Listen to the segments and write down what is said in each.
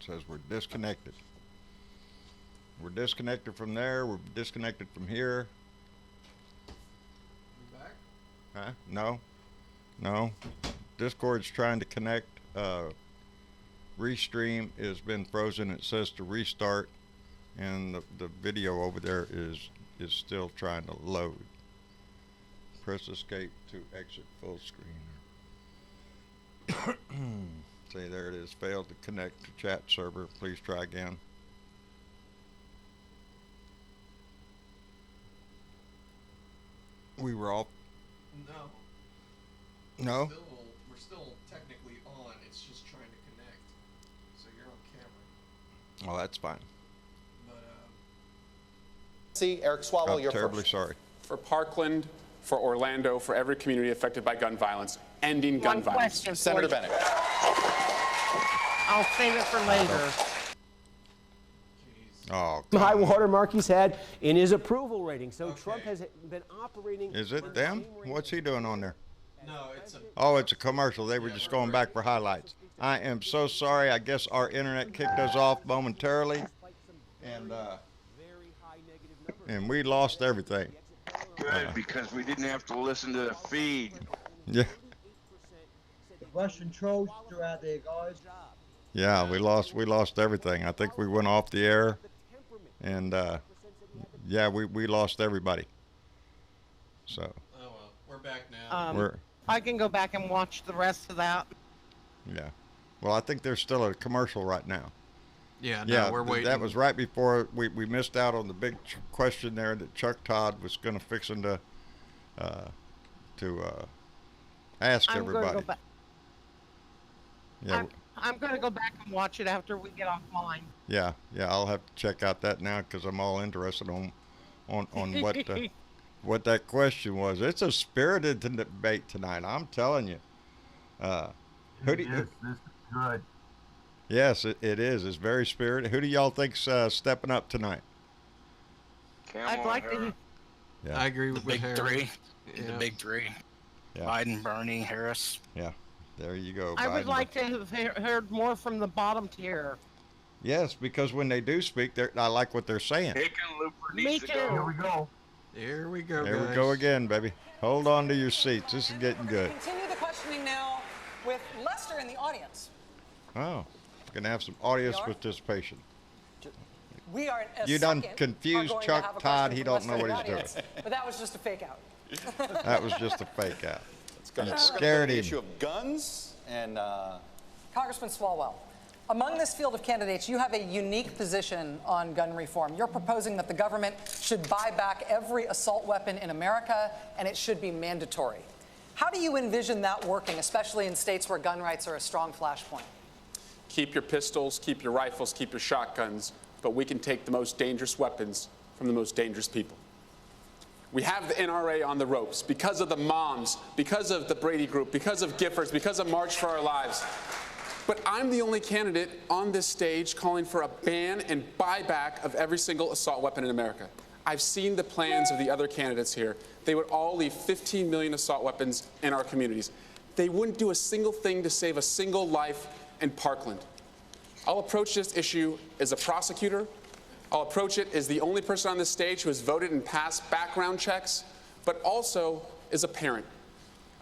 says we're disconnected. We're disconnected from there. We're disconnected from here. You back? Huh? No. No. Discord's trying to connect. Restream has been frozen. It says to restart, and the video over there is still trying to load. Press escape to exit full screen. See, there it is. Failed to connect to chat server. Please try again. We were all. No. No? We're still technically on. It's just trying to connect. So you're on camera. Oh, that's fine. But, See, Eric Swalwell, you're terribly first. sorry. For Parkland, for Orlando, for every community affected by gun violence, ending gun violence. Senator Bennett. I'll save it for later. Oh, High watermark he's had in his approval rating. So Trump has been operating. is it them? What's he doing on there? no, it's a. Oh, it's a commercial. They were just going back for highlights. I am so sorry. I guess our internet kicked us off momentarily, and we lost everything. Good, because we didn't have to listen to the feed. Yeah. Russian trolls are out there, guys. Yeah, we lost everything. I think we went off the air, and yeah, we lost everybody. So. Oh well, we're back now. We're. I can go back and watch the rest of that. Yeah. Well, I think there's still a commercial right now. Yeah, no, Yeah, we're waiting. that was right before we missed out on the big question there that Chuck Todd was going to fix to ask I'm everybody. Going to go back. Yeah, I'm going to go back and watch it after we get offline. yeah. I'll have to check out that now because I'm all interested on what what that question was. It's a spirited debate tonight. I'm telling you. Who do you? This is good. Yes, it is. It's very spirited. Who do y'all think's stepping up tonight? I'd like to. Yeah. I agree with Big Harris. three. Yeah. The big three. Yeah. Biden, Bernie, Harris. Yeah. There you go. I would Biden. like to have heard more from the bottom tier. Yes, because when they do speak, I like what they're saying. Me too. Here we go. Here we go, There guys. we go again, baby. Hold on to your seats. This is getting good. Continue the questioning now with Lester in the audience. Oh, going to have some audience participation. We are. You done confused Chuck Todd. He don't know what he's doing. But that was just a fake out. That was just a fake out. You scared him. The issue of guns and. Congressman Swalwell, among this field of candidates, you have a unique position on gun reform. You're proposing that the government should buy back every assault weapon in America, and it should be mandatory. How do you envision that working, especially in states where gun rights are a strong flashpoint? Keep your pistols, keep your rifles, keep your shotguns, but we can take the most dangerous weapons from the most dangerous people. We have the NRA on the ropes because of the moms, because of the Brady Group, because of Giffords, because of March for Our Lives. But I'm the only candidate on this stage calling for a ban and buyback of every single assault weapon in America. I've seen the plans of the other candidates here. They would all leave 15 million assault weapons in our communities. They wouldn't do a single thing to save a single life in Parkland. I'll approach this issue as a prosecutor. I'll approach it as the only person on this stage who has voted and passed background checks, but also as a parent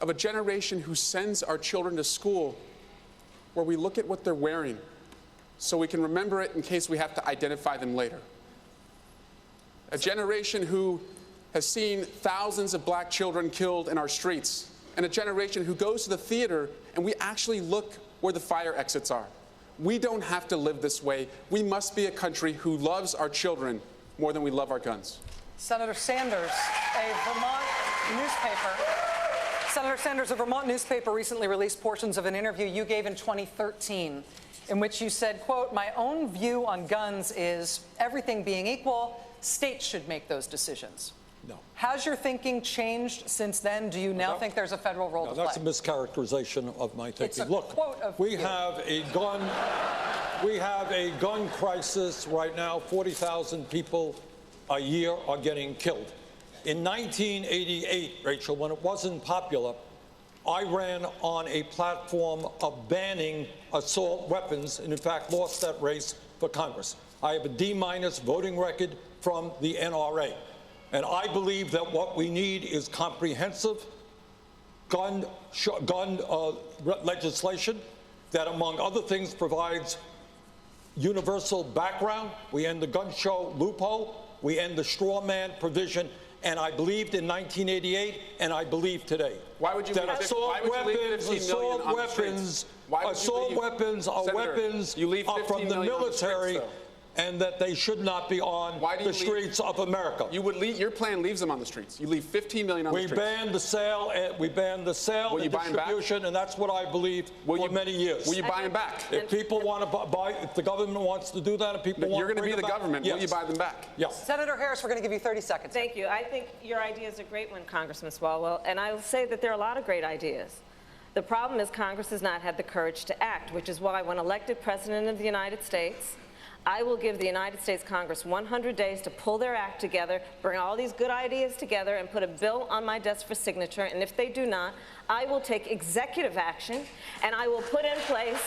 of a generation who sends our children to school where we look at what they're wearing so we can remember it in case we have to identify them later. A generation who has seen thousands of black children killed in our streets, and a generation who goes to the theater and we actually look where the fire exits are. We don't have to live this way. We must be a country who loves our children more than we love our guns. Senator Sanders, a Vermont newspaper recently released portions of an interview you gave in 2013 in which you said, quote, "My own view on guns is everything being equal, states should make those decisions." No. Has your thinking changed since then? Do you now think there's a federal role to play? That's a mischaracterization of my thinking. It's a Look, quote of we you. have a gun crisis right now. 40,000 people a year are getting killed. In 1988, Rachel, when it wasn't popular I ran on a platform of banning assault weapons and, in fact, lost that race for Congress. I have a D- voting record from the NRA. And I believe that what we need is comprehensive gun legislation that, among other things, provides universal background. We end the gun show loophole. We end the straw man provision. And I believed in 1988, and I believe today. Why would you leave assault weapons are weapons from the military, and that they should not be on the streets of America. You would leave, your plan leaves them on the streets. You leave 15 million on the streets. We banned the sale and distribution, and that's what I believed for many years. Will you buy them back? If people want to buy, if the government wants to do that, and people want to you're going to be the government. Yes. Will you buy them back? Yes. Senator Harris, we're going to give you 30 seconds. Thank you. I think your idea is a great one, Congressman Swalwell, and I will say that there are a lot of great ideas. The problem is Congress has not had the courage to act, which is why when elected President of the United States, I will give the United States Congress 100 days to pull their act together, bring all these good ideas together, and put a bill on my desk for signature. And if they do not, I will take executive action, and I will put in place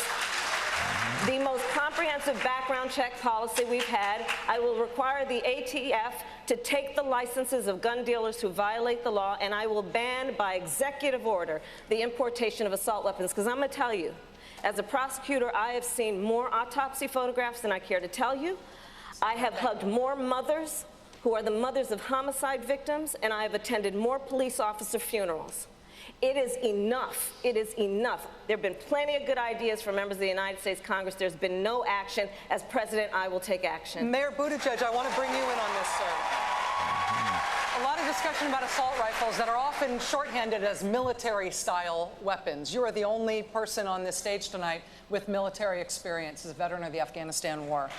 the most comprehensive background check policy we've had. I will require the ATF to take the licenses of gun dealers who violate the law, and I will ban by executive order the importation of assault weapons. Because I'm going to tell you, as a prosecutor, I have seen more autopsy photographs than I care to tell you. I have hugged more mothers who are the mothers of homicide victims, and I have attended more police officer funerals. It is enough. It is enough. There have been plenty of good ideas from members of the United States Congress. There's been no action. As president, I will take action. Mayor Buttigieg, I want to bring you in on this, sir. A lot of discussion about assault rifles that are often shorthanded as military-style weapons. You are the only person on this stage tonight with military experience as a veteran of the Afghanistan war.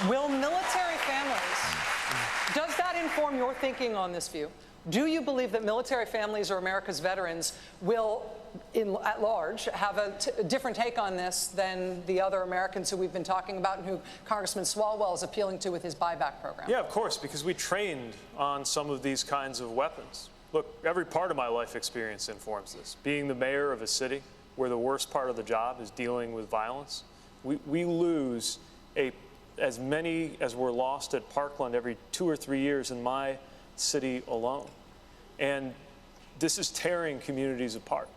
Will military families, does that inform your thinking on this view? Do you believe that military families or America's veterans will, at large, have a different take on this than the other Americans who we've been talking about and who Congressman Swalwell is appealing to with his buyback program? Yeah, of course, because we trained on some of these kinds of weapons. Look, every part of my life experience informs this. Being the mayor of a city where the worst part of the job is dealing with violence, we lose as many as were lost at Parkland every 2 or 3 years in my city alone. And this is tearing communities apart.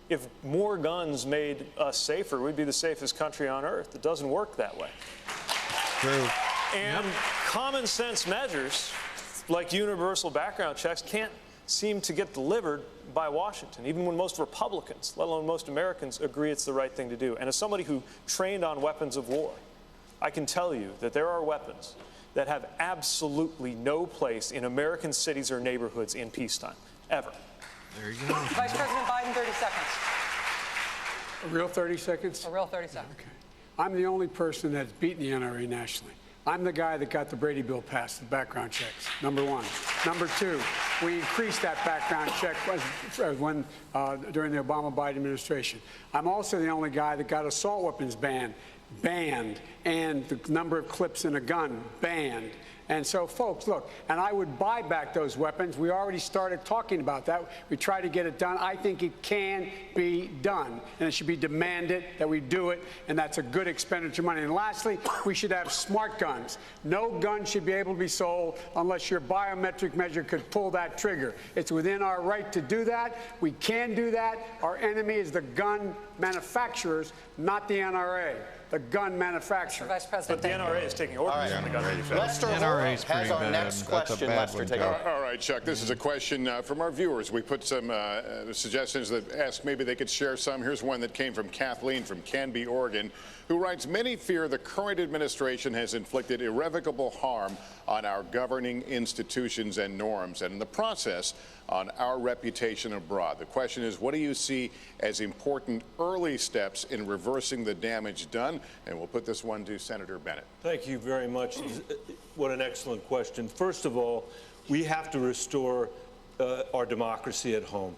If more guns made us safer, we'd be the safest country on earth. It doesn't work that way. True. And common sense measures like universal background checks can't seem to get delivered by Washington, even when most Republicans, let alone most Americans, agree it's the right thing to do. And as somebody who trained on weapons of war, I can tell you that there are weapons that have absolutely no place in American cities or neighborhoods in peacetime, ever. There you go. Vice President Biden, 30 seconds. A real 30 seconds? A real 30 seconds. Okay. I'm the only person that's beaten the NRA nationally. I'm the guy that got the Brady bill passed, the background checks, number one. Number two, we increased that background check during the Obama-Biden administration. I'm also the only guy that got assault weapons banned, and the number of clips in a gun banned. And so, folks, look, and I would buy back those weapons. We already started talking about that. We tried to get it done. I think it can be done, and it should be demanded that we do it, and that's a good expenditure of money. And lastly, we should have smart guns. No gun should be able to be sold unless your biometric measure could pull that trigger. It's within our right to do that. We can do that. Our enemy is the gun manufacturers, not the NRA. The gun manufacturer. Vice President, but the NRA is taking orders from the gun manufacturer. Lester has our next question. Lester, take over. All right, Chuck, this is a question from our viewers. We put some suggestions that asked maybe they could share some. Here's one that came from Kathleen from Canby, Oregon, who writes, many fear the current administration has inflicted irrevocable harm on our governing institutions and norms, and in the process, on our reputation abroad. The question is, what do you see as important early steps in reversing the damage done? And we'll put this one to Senator Bennett. Thank you very much. What an excellent question. First of all, we have to restore our democracy at home.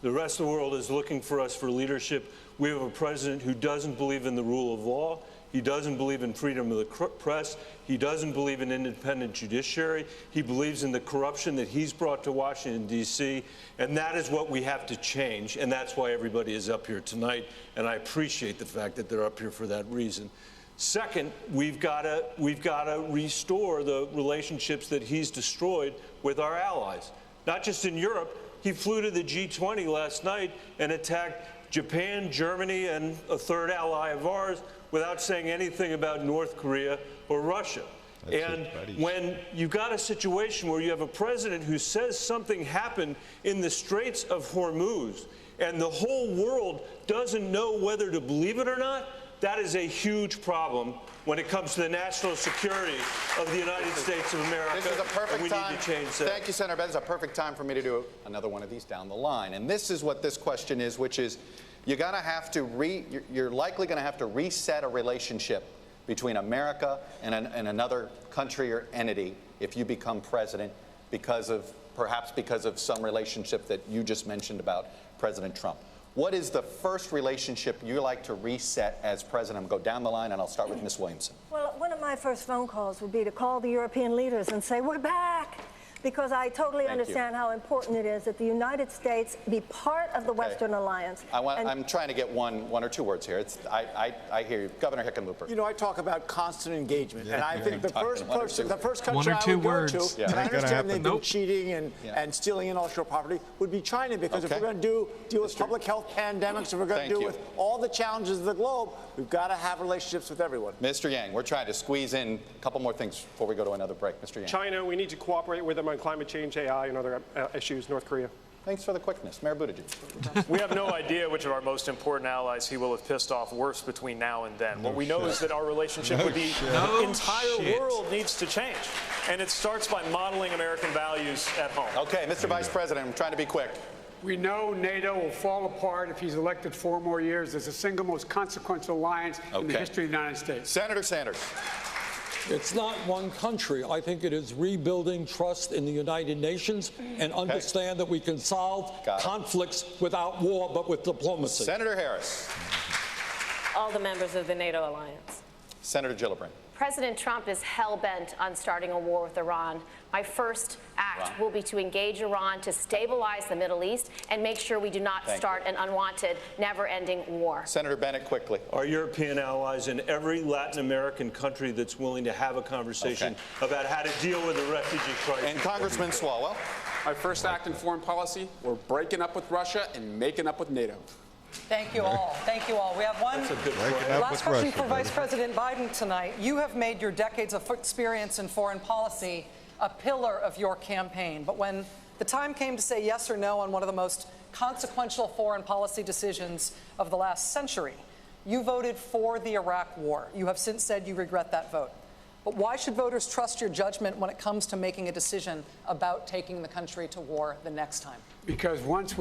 The rest of the world is looking for us for leadership. We have a president who doesn't believe in the rule of law. He doesn't believe in freedom of the press. He doesn't believe in independent judiciary. He believes in the corruption that he's brought to Washington, D.C., and that is what we have to change, and that's why everybody is up here tonight, and I appreciate the fact that they're up here for that reason. Second, we've got to restore the relationships that he's destroyed with our allies, not just in Europe. He flew to the G20 last night and attacked Japan, Germany, and a third ally of ours without saying anything about North Korea or Russia. And when you've got a situation where you have a president who says something happened in the Straits of Hormuz and the whole world doesn't know whether to believe it or not, that is a huge problem when it comes to the national security of the United States of America. This is a perfect time. We need to change that. Thank you, Senator Benz. It's a perfect time for me to do another one of these down the line. And this is what this question is, which is you're likely going to have to reset a relationship between America and another country or entity if you become president perhaps because of some relationship that you just mentioned about President Trump. What is the first relationship you like to reset as president? I'm going to go down the line, and I'll start with Ms. Williamson. Well, one of my first phone calls would be to call the European leaders and say, we're back. Because I totally understand how important it is that the United States be part of the Western Alliance. I'm trying to get one or two words here. I hear you. Governor Hickenlooper. You know, I talk about constant engagement. And I think the first country I would go to, and I understand they've been cheating and stealing intellectual property, would be China. Because if we're going to deal with public health pandemics, if we're going to deal with all the challenges of the globe, we've got to have relationships with everyone. Mr. Yang, we're trying to squeeze in a couple more things before we go to another break. Mr. Yang. China, we need to cooperate with them on climate change, AI, and other issues. North Korea. Thanks for the quickness. Mayor Buttigieg. We have no idea which of our most important allies he will have pissed off worse between now and then. What we know is that our relationship with the entire world needs to change. And it starts by modeling American values at home. Okay, Mr. Vice President, I'm trying to be quick. We know NATO will fall apart if he's elected 4 more years as the single most consequential alliance in the history of the United States. Senator Sanders. It's not one country. I think it is rebuilding trust in the United Nations and understand that we can solve conflicts without war, but with diplomacy. Senator Harris. All the members of the NATO alliance. Senator Gillibrand. President Trump is hell-bent on starting a war with Iran. My first act will be to engage Iran to stabilize the Middle East and make sure we do not start an unwanted, never-ending war. Senator Bennett, quickly. Our European allies in every Latin American country that's willing to have a conversation about how to deal with the refugee crisis. And Congressman Swalwell. My first act in foreign policy, we're breaking up with Russia and making up with NATO. Thank you all. Thank you all. We have one last question for Vice President Biden tonight. You have made your decades of experience in foreign policy a pillar of your campaign. But when the time came to say yes or no on one of the most consequential foreign policy decisions of the last century, you voted for the Iraq war. You have since said you regret that vote. But why should voters trust your judgment when it comes to making a decision about taking the country to war the next time? Because once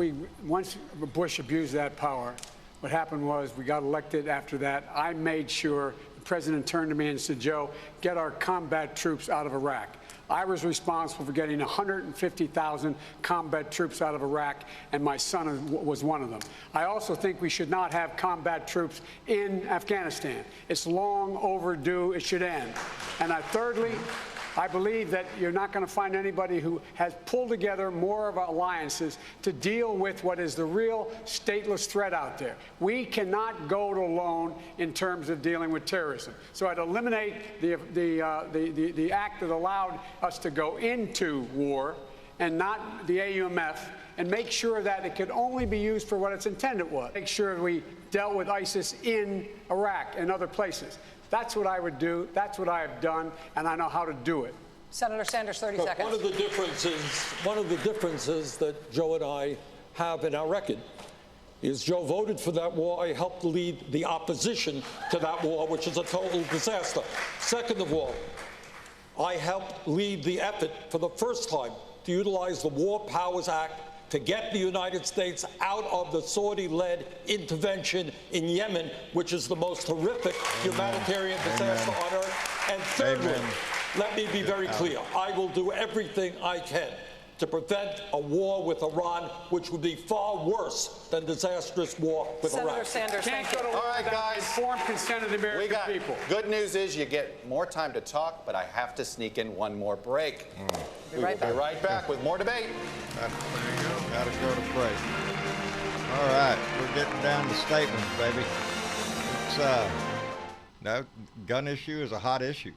Bush abused that power, what happened was we got elected after that. I made sure the president turned to me and said, Joe, get our combat troops out of Iraq. I was responsible for getting 150,000 combat troops out of Iraq, and my son was one of them. I also think we should not have combat troops in Afghanistan. It's long overdue. It should end. And thirdly, I believe that you're not going to find anybody who has pulled together more of alliances to deal with what is the real stateless threat out there. We cannot go it alone in terms of dealing with terrorism. So I'd eliminate the act that allowed us to go into war and not the AUMF, and make sure that it could only be used for what its intended was. Make sure we dealt with ISIS in Iraq and other places. That's what I would do. That's what I have done, and I know how to do it. Senator Sanders, 30 seconds. One of the differences that Joe and I have in our record is Joe voted for that war. I helped lead the opposition to that war, which is a total disaster. Second of all, I helped lead the effort for the first time to utilize the War Powers Act to get the United States out of the Saudi-led intervention in Yemen, which is the most horrific humanitarian disaster on earth. And thirdly, let me be very clear. I will do everything I can to prevent a war with Iran, which would be far worse than disastrous war with Senator Iraq. Sanders, thank you. All right, guys. Informed consent of the American people. Good news is you get more time to talk, but I have to sneak in one more break. We will be right back with more debate. There you go. Gotta go to break. All right, we're getting down to statements, baby. It's that gun issue is a hot issue.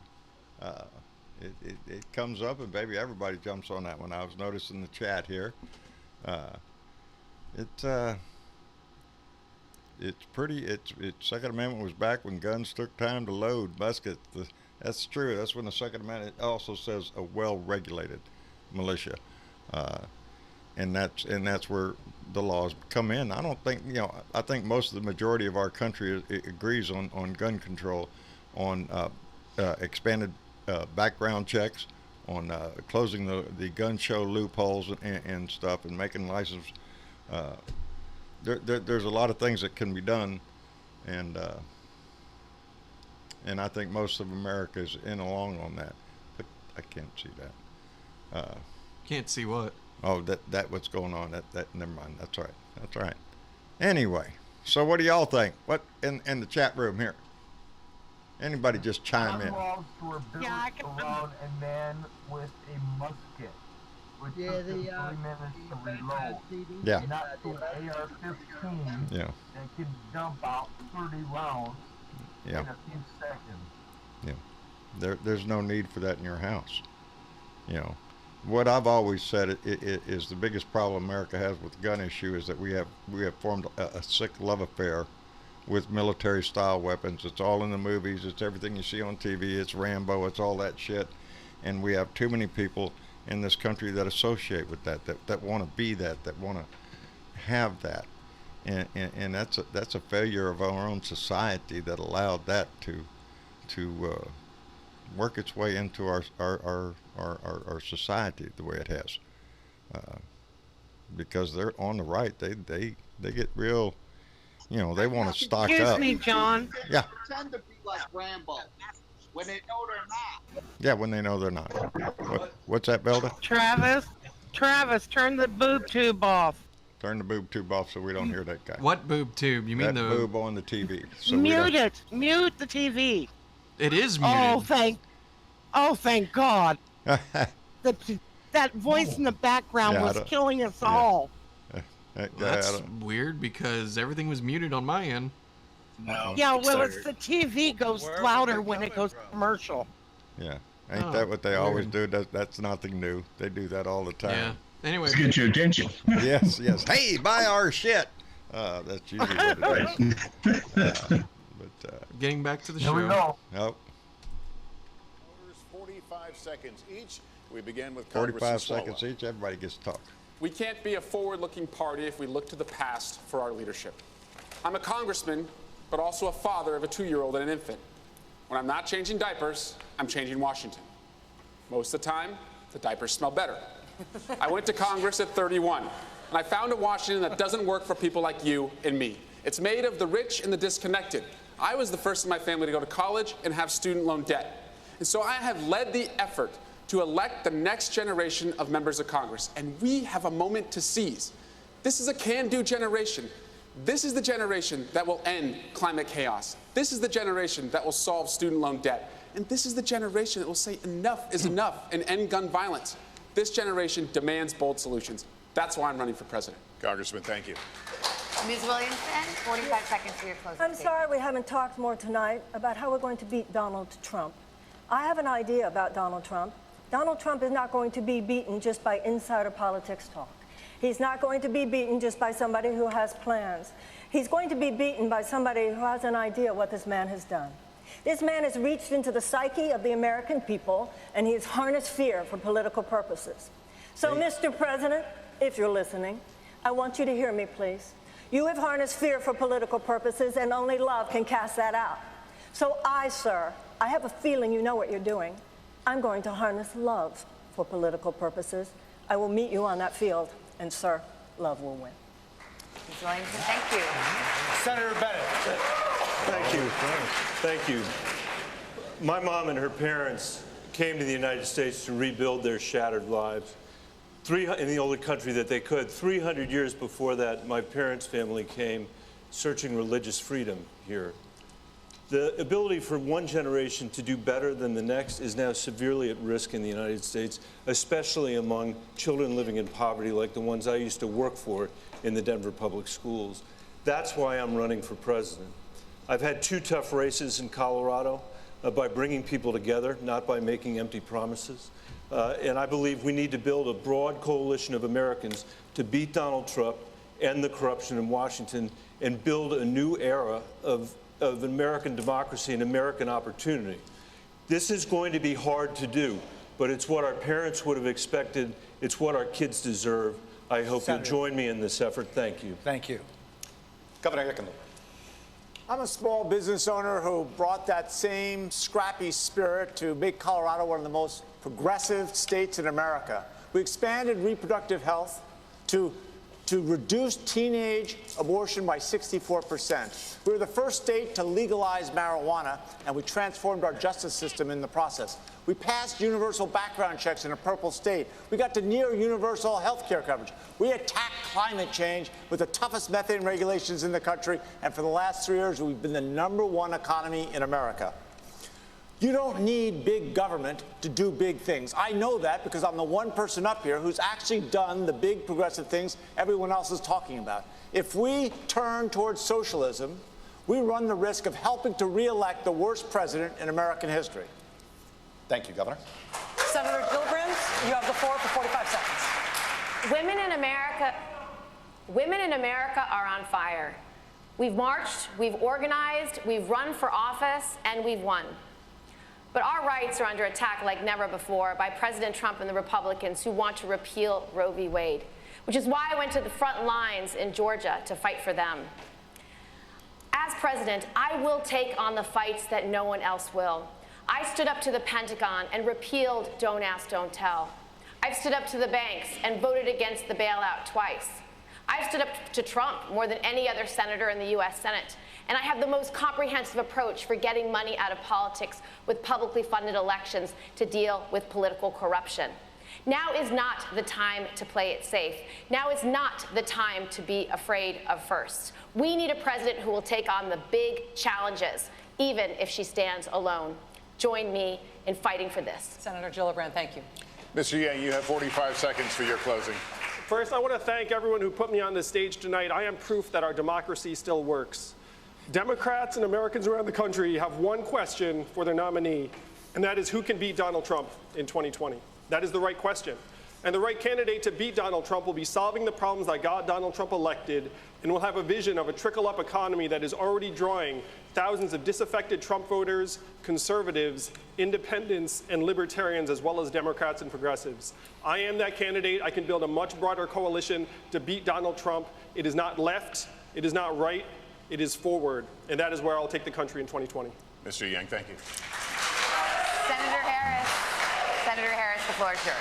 It comes up, and baby, everybody jumps on that one. I was noticing the chat here. It's Second Amendment was back when guns took time to load. Muskets. That's true. That's when the Second Amendment also says a well-regulated militia, and that's where the laws come in. I don't think I think most of the majority of our country agrees on gun control, on expanded background checks, on closing the gun show loopholes and stuff, and making license. There's a lot of things that can be done, and I think most of America is in along on that, but I can't see that. Can't see what? Oh, that what's going on. That never mind. That's all right. That's all right. Anyway, so what do y'all think? What in the chat room here? Anybody just chime in? Laws were built around a man with a musket, which took him 3 minutes to reload. Yeah. Not the AR-15 that can dump out 30 rounds in a few seconds. Yeah. There's no need for that in your house. What I've always said is the biggest problem America has with the gun issue is that we have formed a sick love affair with military-style weapons. It's all in the movies. It's everything you see on TV. It's Rambo. It's all that shit. And we have too many people in this country that associate with that want to be that want to have that. And that's a failure of our own society that allowed that to work its way into our society the way it has. Because they're on the right. They get real. They want to stock up. Excuse me, John. Yeah. Pretend to be like Rambo when they know they're not. Yeah, when they know they're not. What's that, Belda? Travis, turn the boob tube off. Turn the boob tube off so we don't hear that guy. What boob tube? You mean that the boob on the TV? So Mute it. Mute the TV. It is muted. Oh, thank God. That voice in the background was killing us all. That's weird because everything was muted on my end. No. Yeah, well, it's the TV goes louder when it goes commercial. Yeah. Ain't that what they always do? That's nothing new. They do that all the time. Yeah. Anyway. Let's get your attention. Yes. Hey, buy our shit. That's usually what it is. Getting back to the show. Here we go. Nope. 45 seconds each. We begin with 45 seconds each. Everybody gets to talk. We can't be a forward-looking party if we look to the past for our leadership. I'm a congressman, but also a father of a 2-year-old and an infant. When I'm not changing diapers, I'm changing Washington. Most of the time, the diapers smell better. I went to Congress at 31, and I found a Washington that doesn't work for people like you and me. It's made of the rich and the disconnected. I was the first in my family to go to college and have student loan debt. And so I have led the effort to elect the next generation of members of Congress, and we have a moment to seize. This is a can-do generation. This is the generation that will end climate chaos. This is the generation that will solve student loan debt. And this is the generation that will say enough is enough and end gun violence. This generation demands bold solutions. That's why I'm running for president. Congressman, thank you. Ms. Williamson, 45 seconds for your closing I'm sorry we haven't talked more tonight about how we're going to beat Donald Trump. I have an idea about Donald Trump. Donald Trump is not going to be beaten just by insider politics talk. He's not going to be beaten just by somebody who has plans. He's going to be beaten by somebody who has an idea what this man has done. This man has reached into the psyche of the American people, and he has harnessed fear for political purposes. So, Mr. President, if you're listening, I want you to hear me, please. You have harnessed fear for political purposes, and only love can cast that out. So sir, I have a feeling you know what you're doing. I'm going to harness love for political purposes. I will meet you on that field, and sir, love will win. Ms. Williamson, thank you. Senator Bennett. Thank you. Thank you. My mom and her parents came to the United States to rebuild their shattered lives. in the only country that they could. 300 years before that, my parents' family came searching religious freedom here. The ability for one generation to do better than the next is now severely at risk in the United States, especially among children living in poverty like the ones I used to work for in the Denver public schools. That's why I'm running for president. I've had 2 tough races in Colorado by bringing people together, not by making empty promises. And I believe we need to build a broad coalition of Americans to beat Donald Trump, end the corruption in Washington, and build a new era of American democracy and American opportunity. This is going to be hard to do, but it's what our parents would have expected. It's what our kids deserve. I hope you'll join me in this effort. Thank you. Thank you. Governor Hickenlooper. I'm a small business owner who brought that same scrappy spirit to make Colorado one of the most progressive states in America. We expanded reproductive health to reduce teenage abortion by 64%. We were the first state to legalize marijuana, and we transformed our justice system in the process. We passed universal background checks in a purple state. We got to near universal health care coverage. We attacked climate change with the toughest methane regulations in the country, and for the last 3 years, we've been the #1 economy in America. You don't need big government to do big things. I know that because I'm the one person up here who's actually done the big progressive things everyone else is talking about. If we turn towards socialism, we run the risk of helping to re-elect the worst president in American history. Thank you, Governor. Senator Gillibrand, you have the floor for 45 seconds. Women in America are on fire. We've marched, we've organized, we've run for office, and we've won. But our rights are under attack like never before by President Trump and the Republicans who want to repeal Roe v. Wade, which is why I went to the front lines in Georgia to fight for them. As president, I will take on the fights that no one else will. I stood up to the Pentagon and repealed Don't Ask, Don't Tell. I've stood up to the banks and voted against the bailout twice. I've stood up to Trump more than any other senator in the U.S. Senate. And I have the most comprehensive approach for getting money out of politics with publicly funded elections to deal with political corruption. Now is not the time to play it safe. Now is not the time to be afraid of firsts. We need a president who will take on the big challenges, even if she stands alone. Join me in fighting for this. Senator Gillibrand, thank you. Mr. Yang, you have 45 seconds for your closing. First, I want to thank everyone who put me on this stage tonight. I am proof that our democracy still works. Democrats and Americans around the country have one question for their nominee, and that is who can beat Donald Trump in 2020? That is the right question. And the right candidate to beat Donald Trump will be solving the problems that got Donald Trump elected and will have a vision of a trickle-up economy that is already drawing thousands of disaffected Trump voters, conservatives, independents, and libertarians, as well as Democrats and progressives. I am that candidate. I can build a much broader coalition to beat Donald Trump. It is not left. It is not right. It is forward, and that is where I'll take the country in 2020. Mr. Yang, thank you. Senator Harris, the floor is yours.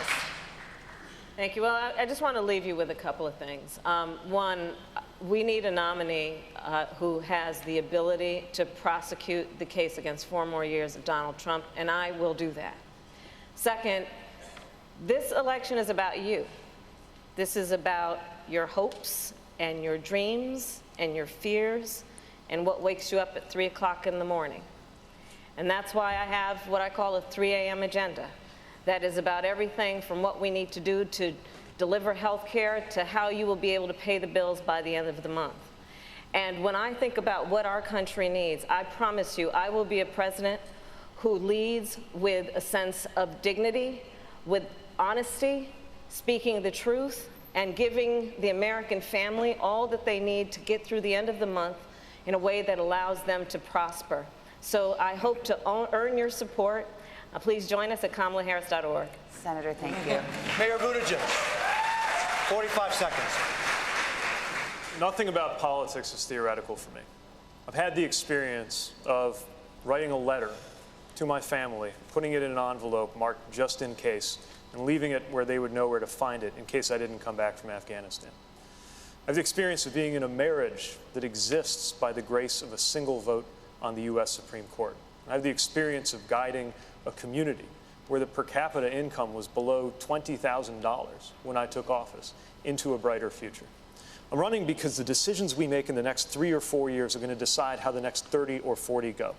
Thank you. Well, I just want to leave you with a couple of things. One, we need a nominee who has the ability to prosecute the case against 4 more years of Donald Trump, and I will do that. Second, this election is about you. This is about your hopes and your dreams and your fears and what wakes you up at 3 o'clock in the morning. And that's why I have what I call a 3 a.m. agenda. That is about everything from what we need to do to deliver health care to how you will be able to pay the bills by the end of the month. And when I think about what our country needs, I promise you I will be a president who leads with a sense of dignity, with honesty, speaking the truth, and giving the American family all that they need to get through the end of the month in a way that allows them to prosper. So I hope to earn your support. Please join us at KamalaHarris.org. Senator, thank you. Mayor Buttigieg, 45 seconds. Nothing about politics is theoretical for me. I've had the experience of writing a letter to my family, putting it in an envelope marked just in case, and leaving it where they would know where to find it in case I didn't come back from Afghanistan. I have the experience of being in a marriage that exists by the grace of a single vote on the U.S. Supreme Court. I have the experience of guiding a community where the per capita income was below $20,000 when I took office, into a brighter future. I'm running because the decisions we make in the next 3 or 4 years are going to decide how the next 30 or 40 go.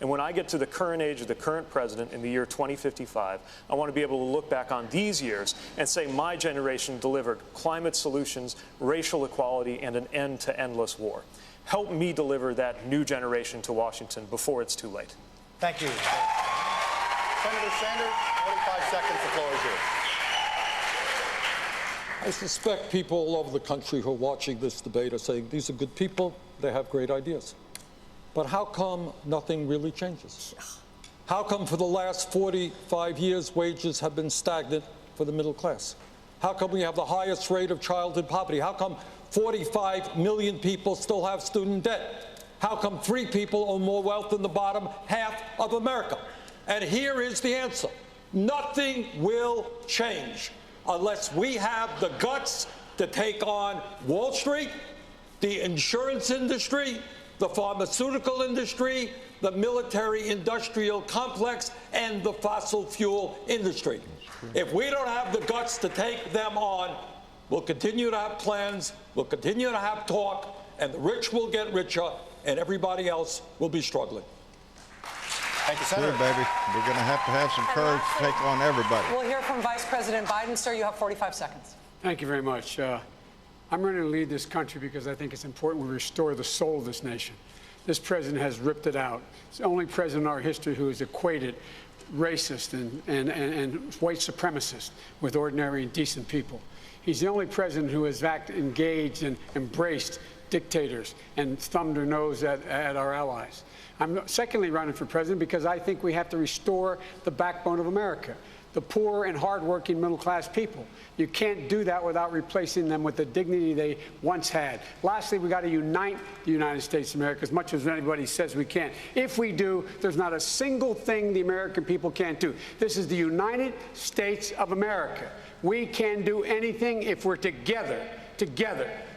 And when I get to the current age of the current president in the year 2055, I want to be able to look back on these years and say my generation delivered climate solutions, racial equality, and an end to endless war. Help me deliver that new generation to Washington before it's too late. Thank you. Senator Sanders, 45 seconds, the floor is yours. I suspect people all over the country who are watching this debate are saying, these are good people, they have great ideas. But how come nothing really changes? How come for the last 45 years wages have been stagnant for the middle class? How come we have the highest rate of childhood poverty? How come 45 million people still have student debt? How come 3 people own more wealth than the bottom half of America? And here is the answer. Nothing will change unless we have the guts to take on Wall Street, the insurance industry, the pharmaceutical industry, the military-industrial complex, and the fossil fuel industry. If we don't have the guts to take them on, we'll continue to have plans, we'll continue to have talk, and the rich will get richer, and everybody else will be struggling. Thank you, Senator. Sure, baby. We're going to have some courage to take on everybody. We'll hear from Vice President Biden. Sir, you have 45 seconds. Thank you very much. I'm ready to lead this country because I think it's important we restore the soul of this nation. This president has ripped it out. It's the only president in our history who has equated racist and white supremacist with ordinary and decent people. He's the only president who has engaged and embraced dictators and thumbed their nose at our allies. I'm secondly running for president because I think we have to restore the backbone of America, the poor and hardworking middle-class people. You can't do that without replacing them with the dignity they once had. Lastly, we got to unite the United States of America as much as anybody says we can. If we do, there's not a single thing the American people can't do. This is the United States of America. We can do anything if we're together.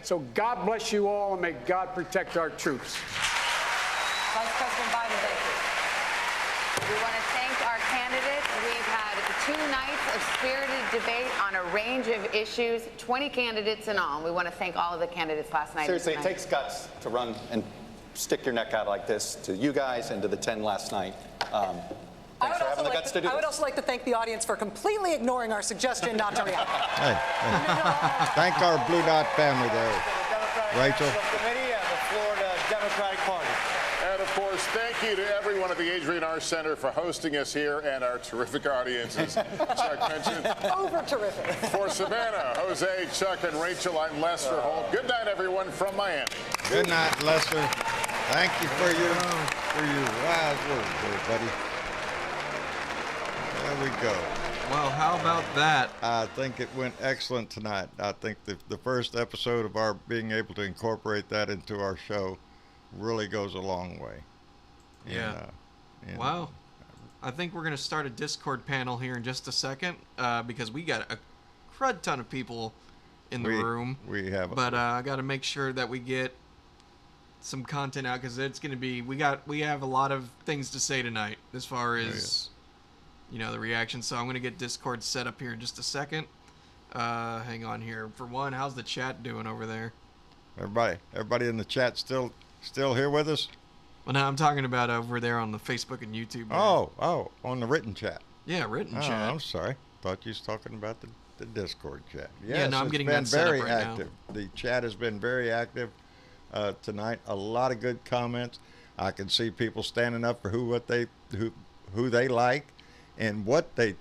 So God bless you all, and may God protect our troops. Vice President Biden, thank you. We want to thank our candidates. We've had 2 nights of spirited debate on a range of issues, 20 candidates in all. We want to thank all of the candidates last night. Seriously, it takes guts to run and stick your neck out like this to you guys and to the 10 last night. Thanks for having the guts to do this. I would also like to thank the audience for completely ignoring our suggestion not to react. Hey. Thank our Blue Dot family there. Rachel. Committee and the Florida Democratic Party. And of course, thank you to everyone at the Adrian R. Center for hosting us here and our terrific audiences. Chuck mentioned. Over terrific. For Savannah, Jose, Chuck, and Rachel, I'm Lester Holt. Good night, everyone, from Miami. Good night, Lester. Thank you for your wise words there, buddy. There we go. Well, how about that? I think it went excellent tonight. I think the first episode of our being able to incorporate that into our show really goes a long way. Yeah. Wow. I think we're going to start a Discord panel here in just a second because we got a crud ton of people in the room. We have. But I got to make sure that we get some content out because it's going to be, we have a lot of things to say tonight as far as, you know, the reaction. So I'm going to get Discord set up here in just a second. Hang on here. For one, how's the chat doing over there? Everybody in the chat still here with us? Well, no, I'm talking about over there on the Facebook and YouTube. Oh, on the written chat. Yeah, written chat. I'm sorry. Thought you was talking about the Discord chat. Yes, yeah, no, I'm getting that set up right active. Now. The chat has been very active tonight. A lot of good comments. I can see people standing up for who they like and what they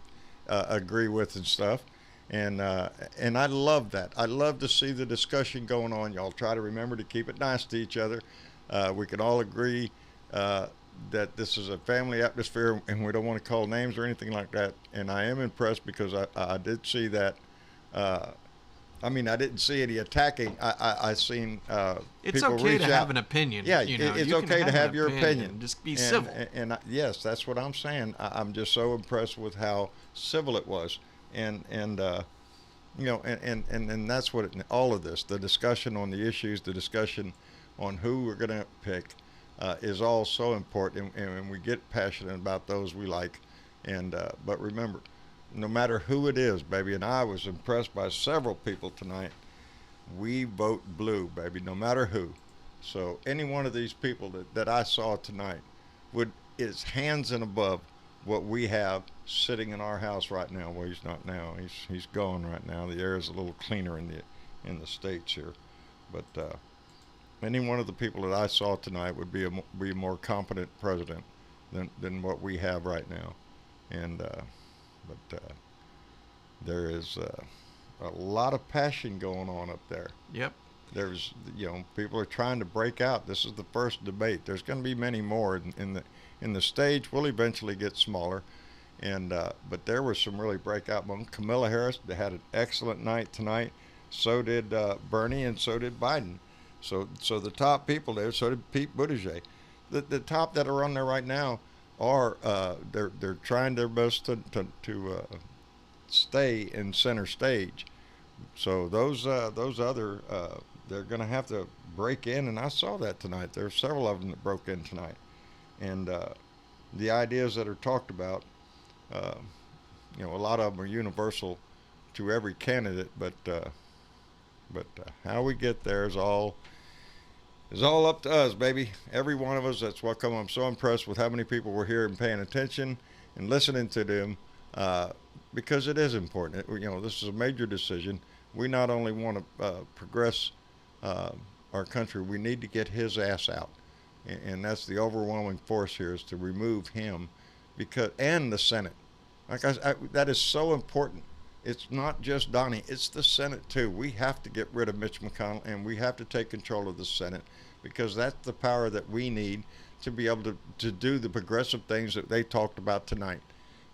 agree with and stuff. And I love that. I love to see the discussion going on. Y'all try to remember to keep it nice to each other. We can all agree that this is a family atmosphere and we don't want to call names or anything like that. And I am impressed because I did see that. I mean, I didn't see any attacking. I seen it's people okay reach to out. have an opinion. Yeah, you know, it's you okay to have your opinion. Just be civil. And yes, that's what I'm saying. I'm just so impressed with how civil it was. And you know, and that's what all of this, the discussion on the issues, the discussion on who we're going to pick is all so important. And we get passionate about those we like. And but remember, no matter who it is, baby, and I was impressed by several people tonight. We vote blue, baby, no matter who. So any one of these people that I saw tonight is hands and above what we have sitting in our house right now. Well, he's not now. He's gone right now. The air is a little cleaner in the States here. But any one of the people that I saw tonight would be a more competent president than what we have right now. And but there is a lot of passion going on up there. Yep. There's, people are trying to break out. This is the first debate. There's going to be many more in the stage. Will eventually get smaller, and but there was some really breakout moments. Kamala Harris had an excellent night tonight. So did Bernie, and so did Biden. So the top people there. So did Pete Buttigieg. The top that are on there right now are they're trying their best to stay in center stage. So those other they're going to have to break in, and I saw that tonight. There are several of them that broke in tonight, and the ideas that are talked about, a lot of them are universal to every candidate, but how we get there is all up to us, baby. Every one of us. That's why I'm so impressed with how many people were here and paying attention and listening to them, because it is important. This is a major decision. We not only want to progress our country, we need to get his ass out, and that's the overwhelming force here, is to remove him, and the Senate. Like that is so important. It's not just Donnie, it's the Senate too. We have to get rid of Mitch McConnell, and we have to take control of the Senate, because that's the power that we need to be able to do the progressive things that they talked about tonight.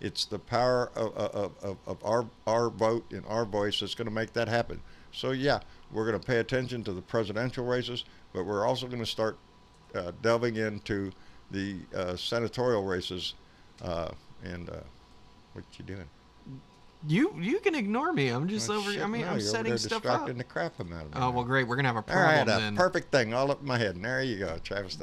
It's the power of our vote and our voice that's going to make that happen. So yeah, we're going to pay attention to the presidential races, but we're also going to start delving into the senatorial races. And what you doing? You can ignore me. I'm just Oh, over. shit, I mean, no, I'm you're setting over there stuff up. distracting the crap out of me. Oh well, great. We're gonna have a All right, problem a then. perfect thing all up in my head. And there you go, Travis.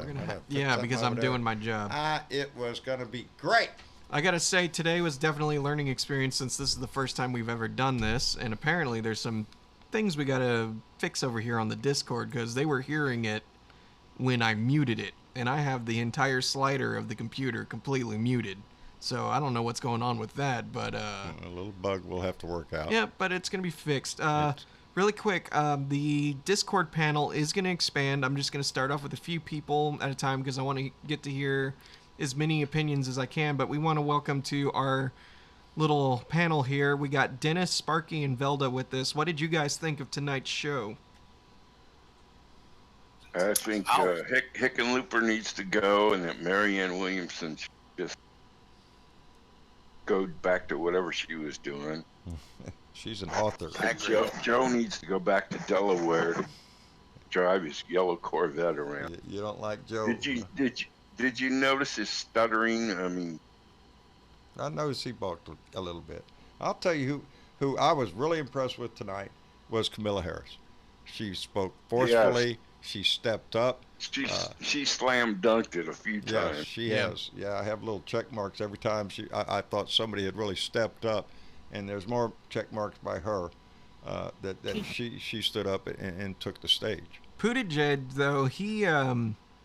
Yeah, because I'm doing my job. It was gonna be great. I gotta say, today was definitely a learning experience, since this is the first time we've ever done this, and apparently there's some things we gotta fix over here on the Discord, because they were hearing it when I muted it, and I have the entire slider of the computer completely muted. So I don't know what's going on with that, but a little bug we'll have to work out. Yeah, but it's gonna be fixed. Really quick, the Discord panel is gonna expand. I'm just gonna start off with a few people at a time, because I want to get to hear as many opinions as I can. But we want to welcome to our little panel here. We got Dennis, Sparky, and Velda with us. What did you guys think of tonight's show? I think Hickenlooper needs to go, and that Marianne Williamson should just go back to whatever she was doing. She's an author. Joe needs to go back to Delaware to drive his yellow Corvette around. You don't like Joe? Did you notice his stuttering? I mean, I noticed he balked a little bit. I'll tell you who I was really impressed with tonight was Kamala Harris. She spoke forcefully. Yes. She stepped up. She slam dunked it a few times. Yes, she has. Yeah, I have little check marks every time I thought somebody had really stepped up, and there's more check marks by her that she stood up and took the stage. Buttigieg, though, he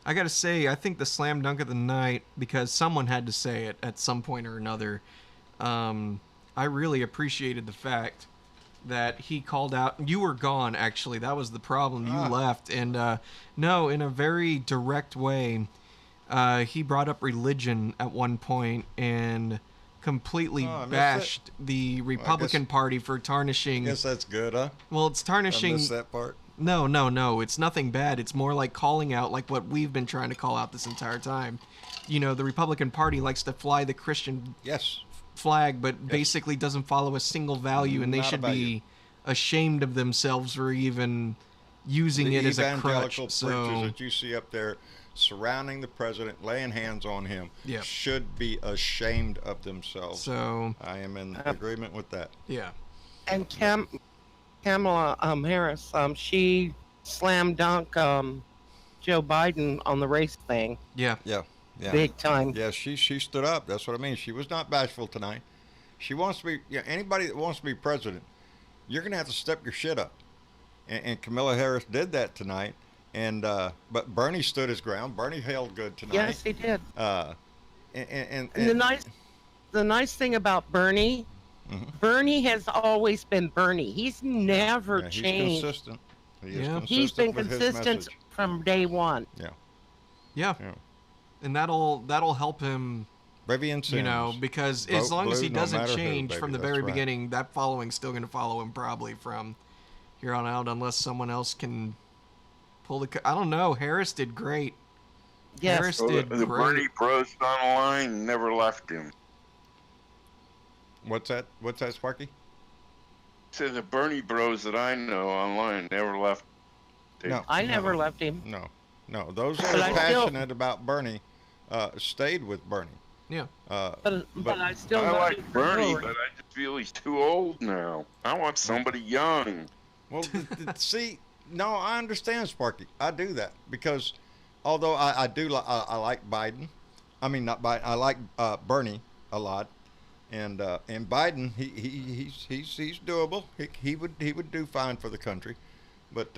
I gotta say, I think the slam dunk of the night, because someone had to say it at some point or another. I really appreciated the fact that he called out. You were gone, actually. That was the problem. You left. And no, in a very direct way, he brought up religion at one point and completely bashed the Republican Party for tarnishing. I guess that's good, huh? Well, it's tarnishing. I missed that part. No. It's nothing bad. It's more like calling out, like what we've been trying to call out this entire time. The Republican Party likes to fly the Christian flag, but basically doesn't follow a single value, and they should be ashamed of themselves for even using it as a crutch. The evangelical preachers that you see up there surrounding the president, laying hands on him, should be ashamed of themselves. So I am in agreement with that. Yeah. And Kamala Harris, she slam dunk Joe Biden on the race thing. Yeah. Yeah. Big time. Yeah, she stood up. That's what I mean. She was not bashful tonight. She wants to be. Yeah, anybody that wants to be president, you're gonna have to step your shit up. And Kamala Harris did that tonight. And but Bernie stood his ground. Bernie held good tonight. Yes, he did. And the nice thing about Bernie, Bernie has always been Bernie. He's never changed. He's consistent. He's been consistent from day one. Yeah. And that'll help him. You know, because as long as he doesn't change from the very beginning, that following's still going to follow him probably from here on out, unless someone else can pull the. I don't know. Harris did great. Yes. Harris did the great. Bernie pros on the line never left him. What's that, Sparky? Said the Bernie bros that I know online never left him. No, I never left him. No. Those that are passionate about Bernie stayed with Bernie. Yeah. But I still like Bernie, but I just feel he's too old now. I want somebody young. Well, see, no, I understand, Sparky. I do that because although I like Biden, I mean not Biden. I like Bernie a lot, and Biden he's doable. He would do fine for the country, but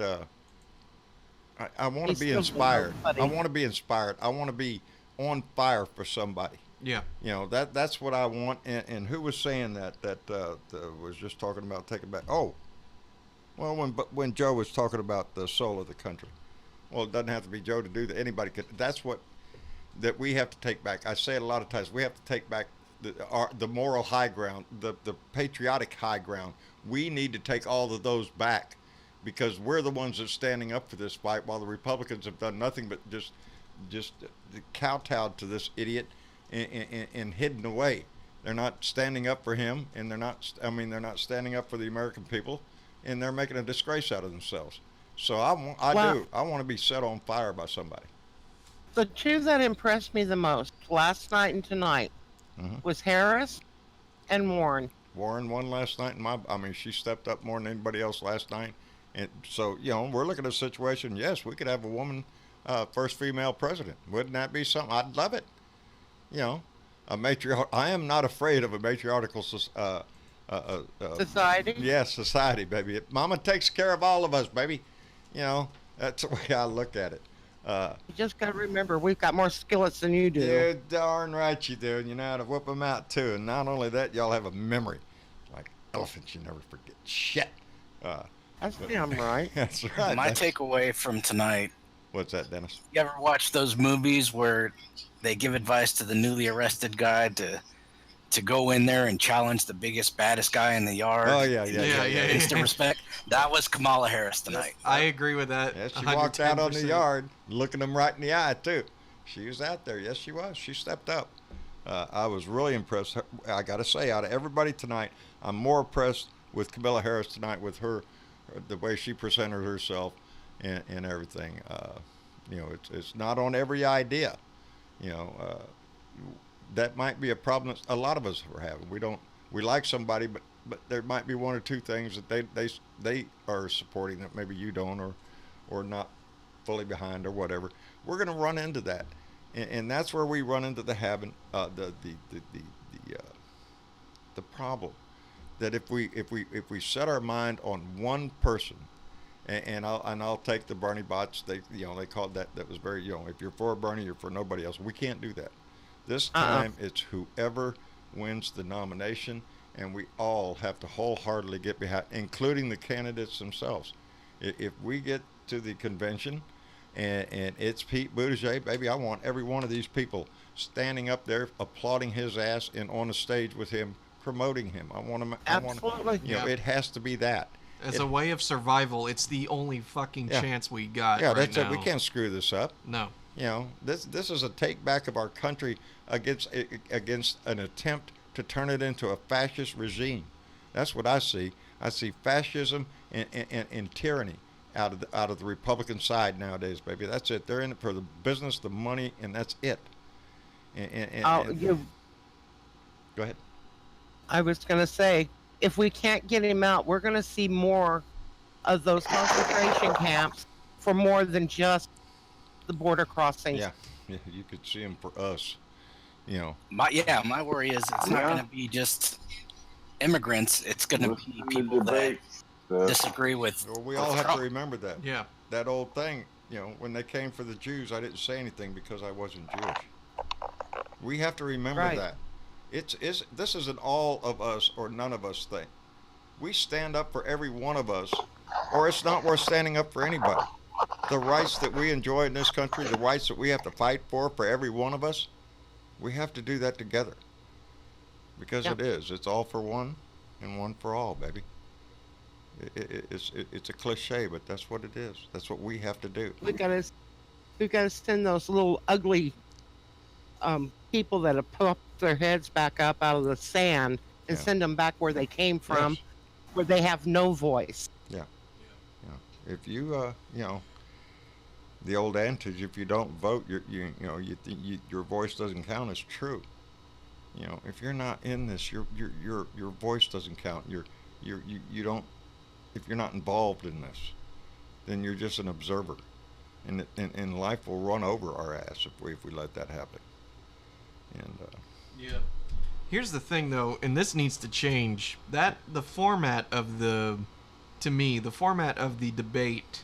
I want to be inspired. I want to be inspired. I want to be on fire for somebody. Yeah. You know, that's what I want. And who was saying that was just talking about taking back? Oh, well, when Joe was talking about the soul of the country. Well, it doesn't have to be Joe to do that. Anybody could. That's what that we have to take back. I say it a lot of times. We have to take back the moral high ground, the patriotic high ground. We need to take all of those back because we're the ones that's standing up for this fight while the Republicans have done nothing but just kowtowed to this idiot and hidden away. They're not standing up for him, and they're not standing up for the American people, and they're making a disgrace out of themselves. So I want to be set on fire by somebody. The two that impressed me the most last night and tonight was Harris and Warren. Warren won last night, and she stepped up more than anybody else last night. And so, we're looking at a situation. Yes, we could have a woman first female president. Wouldn't that be something? I'd love it. A matriarch. I am not afraid of a matriarchal society. Yes, society, baby. Mama takes care of all of us, baby. That's the way I look at it. You just got to remember, we've got more skillets than you do. You're darn right you do, and you know how to whip them out, too. And not only that, y'all have a memory. Like elephants, you never forget shit. That's damn right. That's right. My takeaway from tonight. What's that, Dennis? You ever watch those movies where they give advice to the newly arrested guy to go in there and challenge the biggest, baddest guy in the yard? Oh, yeah. Instant respect. That was Kamala Harris tonight. I agree with that. Yes, she walked out on the yard, looking them right in the eye, too. She was out there. Yes, she was. She stepped up. I was really impressed. I got to say, out of everybody tonight, I'm more impressed with Kamala Harris tonight with the way she presented herself and everything. It's not on every idea. That might be a problem that a lot of us are having. We like somebody, but there might be one or two things that they are supporting that maybe you don't or not fully behind or whatever. We're going to run into that, and that's where we run into the problem. That if we set our mind on one person, and I'll take the Bernie bots. They called that was very if you're for Bernie, you're for nobody else. We can't do that. This time it's whoever wins the nomination, and we all have to wholeheartedly get behind, including the candidates themselves. If we get to the convention and it's Pete Buttigieg, baby, I want every one of these people standing up there applauding his ass and on the stage with him, promoting him. Absolutely. It has to be that. As a way of survival, it's the only fucking chance we got. Yeah, right that's now. it. We can't screw this up. No. This is a take back of our country against an attempt to turn it into a fascist regime. That's what I see. I see fascism and tyranny out of the Republican side nowadays, baby. That's it. They're in it for the business, the money, and that's it. Go ahead. I was going to say, if we can't get him out, we're going to see more of those concentration camps for more than just the border crossings. Yeah. you could see them for us. My worry is it's not going to be just immigrants. It's going to be people that disagree with. Well, we all have Trump. to remember that. Yeah. That old thing, when they came for the Jews, I didn't say anything because I wasn't Jewish. We have to remember that. This is an all of us or none of us thing. We stand up for every one of us, or it's not worth standing up for anybody. The rights that we enjoy in this country, the rights that we have to fight for every one of us, we have to do that together. Because it is. It's all for one and one for all, baby. It's a cliche, but that's what it is. That's what we have to do. We gotta send those little ugly people that have popped their heads back up out of the sand and send them back where they came from, where they have no voice. Yeah. If you the old adage, if you don't vote, your voice doesn't count, is true. If you're not in this, your voice doesn't count. You don't. If you're not involved in this, then you're just an observer, and life will run over our ass if we let that happen. And here's the thing, though, and this needs to change. The format of the debate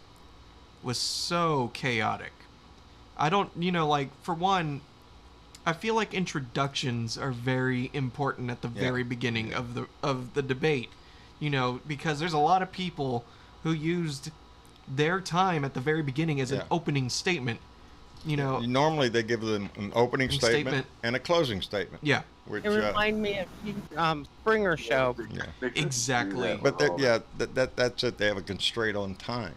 was so chaotic. I don't, for one, I feel like introductions are very important at the very beginning of the debate, because there's a lot of people who used their time at the very beginning as an opening statement. Normally they give them an opening statement and a closing statement. Yeah. Which, it reminds me of Springer show. Yeah. Exactly. But that's it. They have a constraint on time.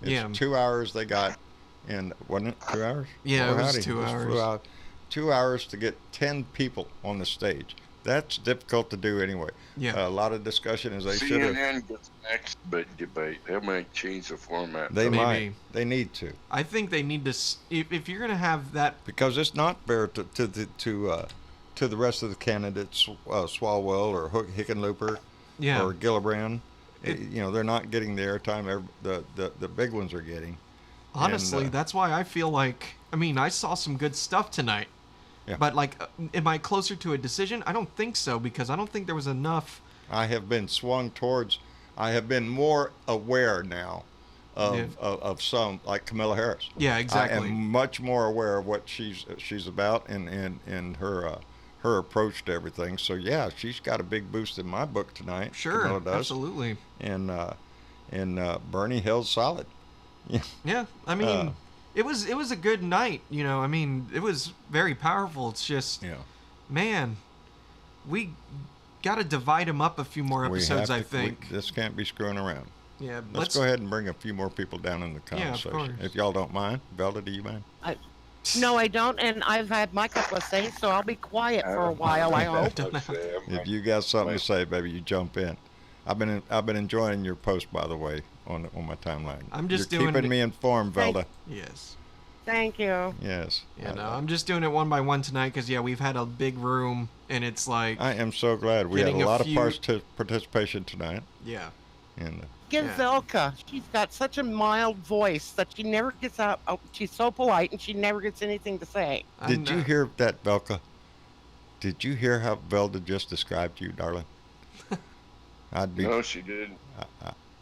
It's 2 hours they got, and wasn't it 2 hours? Yeah, it was 2 hours. 2 hours to get 10 people on the stage. That's difficult to do anyway. Yeah. A lot of discussion as they should have. CNN gets next big debate. They might change the format. They might. They need to. I think they need to. If you're going to have that, because it's not fair to the rest of the candidates, Swalwell or Hickenlooper, or Gillibrand. They're not getting the airtime the big ones are getting. Honestly, that's why I feel like. I saw some good stuff tonight. Yeah. But am I closer to a decision? I don't think so, because I don't think there was enough. I have been swung towards. I have been more aware now of some, like Kamala Harris. Yeah, exactly. I am much more aware of what she's about and her approach to everything. So yeah, she's got a big boost in my book tonight. Sure, Kamala does. Absolutely. And Bernie held solid. Yeah. It was a good night, it was very powerful. It's just, man, we got to divide them up a few more episodes, I think. This can't be screwing around. Yeah, let's go ahead and bring a few more people down in the conversation. Yeah, of course. If y'all don't mind. Velda, do you mind? No, I don't, and I've had my couple of things, so I'll be quiet for a while, I hope. If you got something to say, baby, you jump in. I've been enjoying your post, by the way, on my timeline. You're keeping me informed, Velda. Yes. Thank you. Yes. Yeah, no, I'm just doing it one by one tonight because, we've had a big room, and it's like... I am so glad. We had a lot of participation tonight. Yeah. And Give Velka. She's got such a mild voice that she never gets out. Oh, she's so polite, and she never gets anything to say. Did you hear that, Velka? Did you hear how Velda just described you, darling? No, she didn't.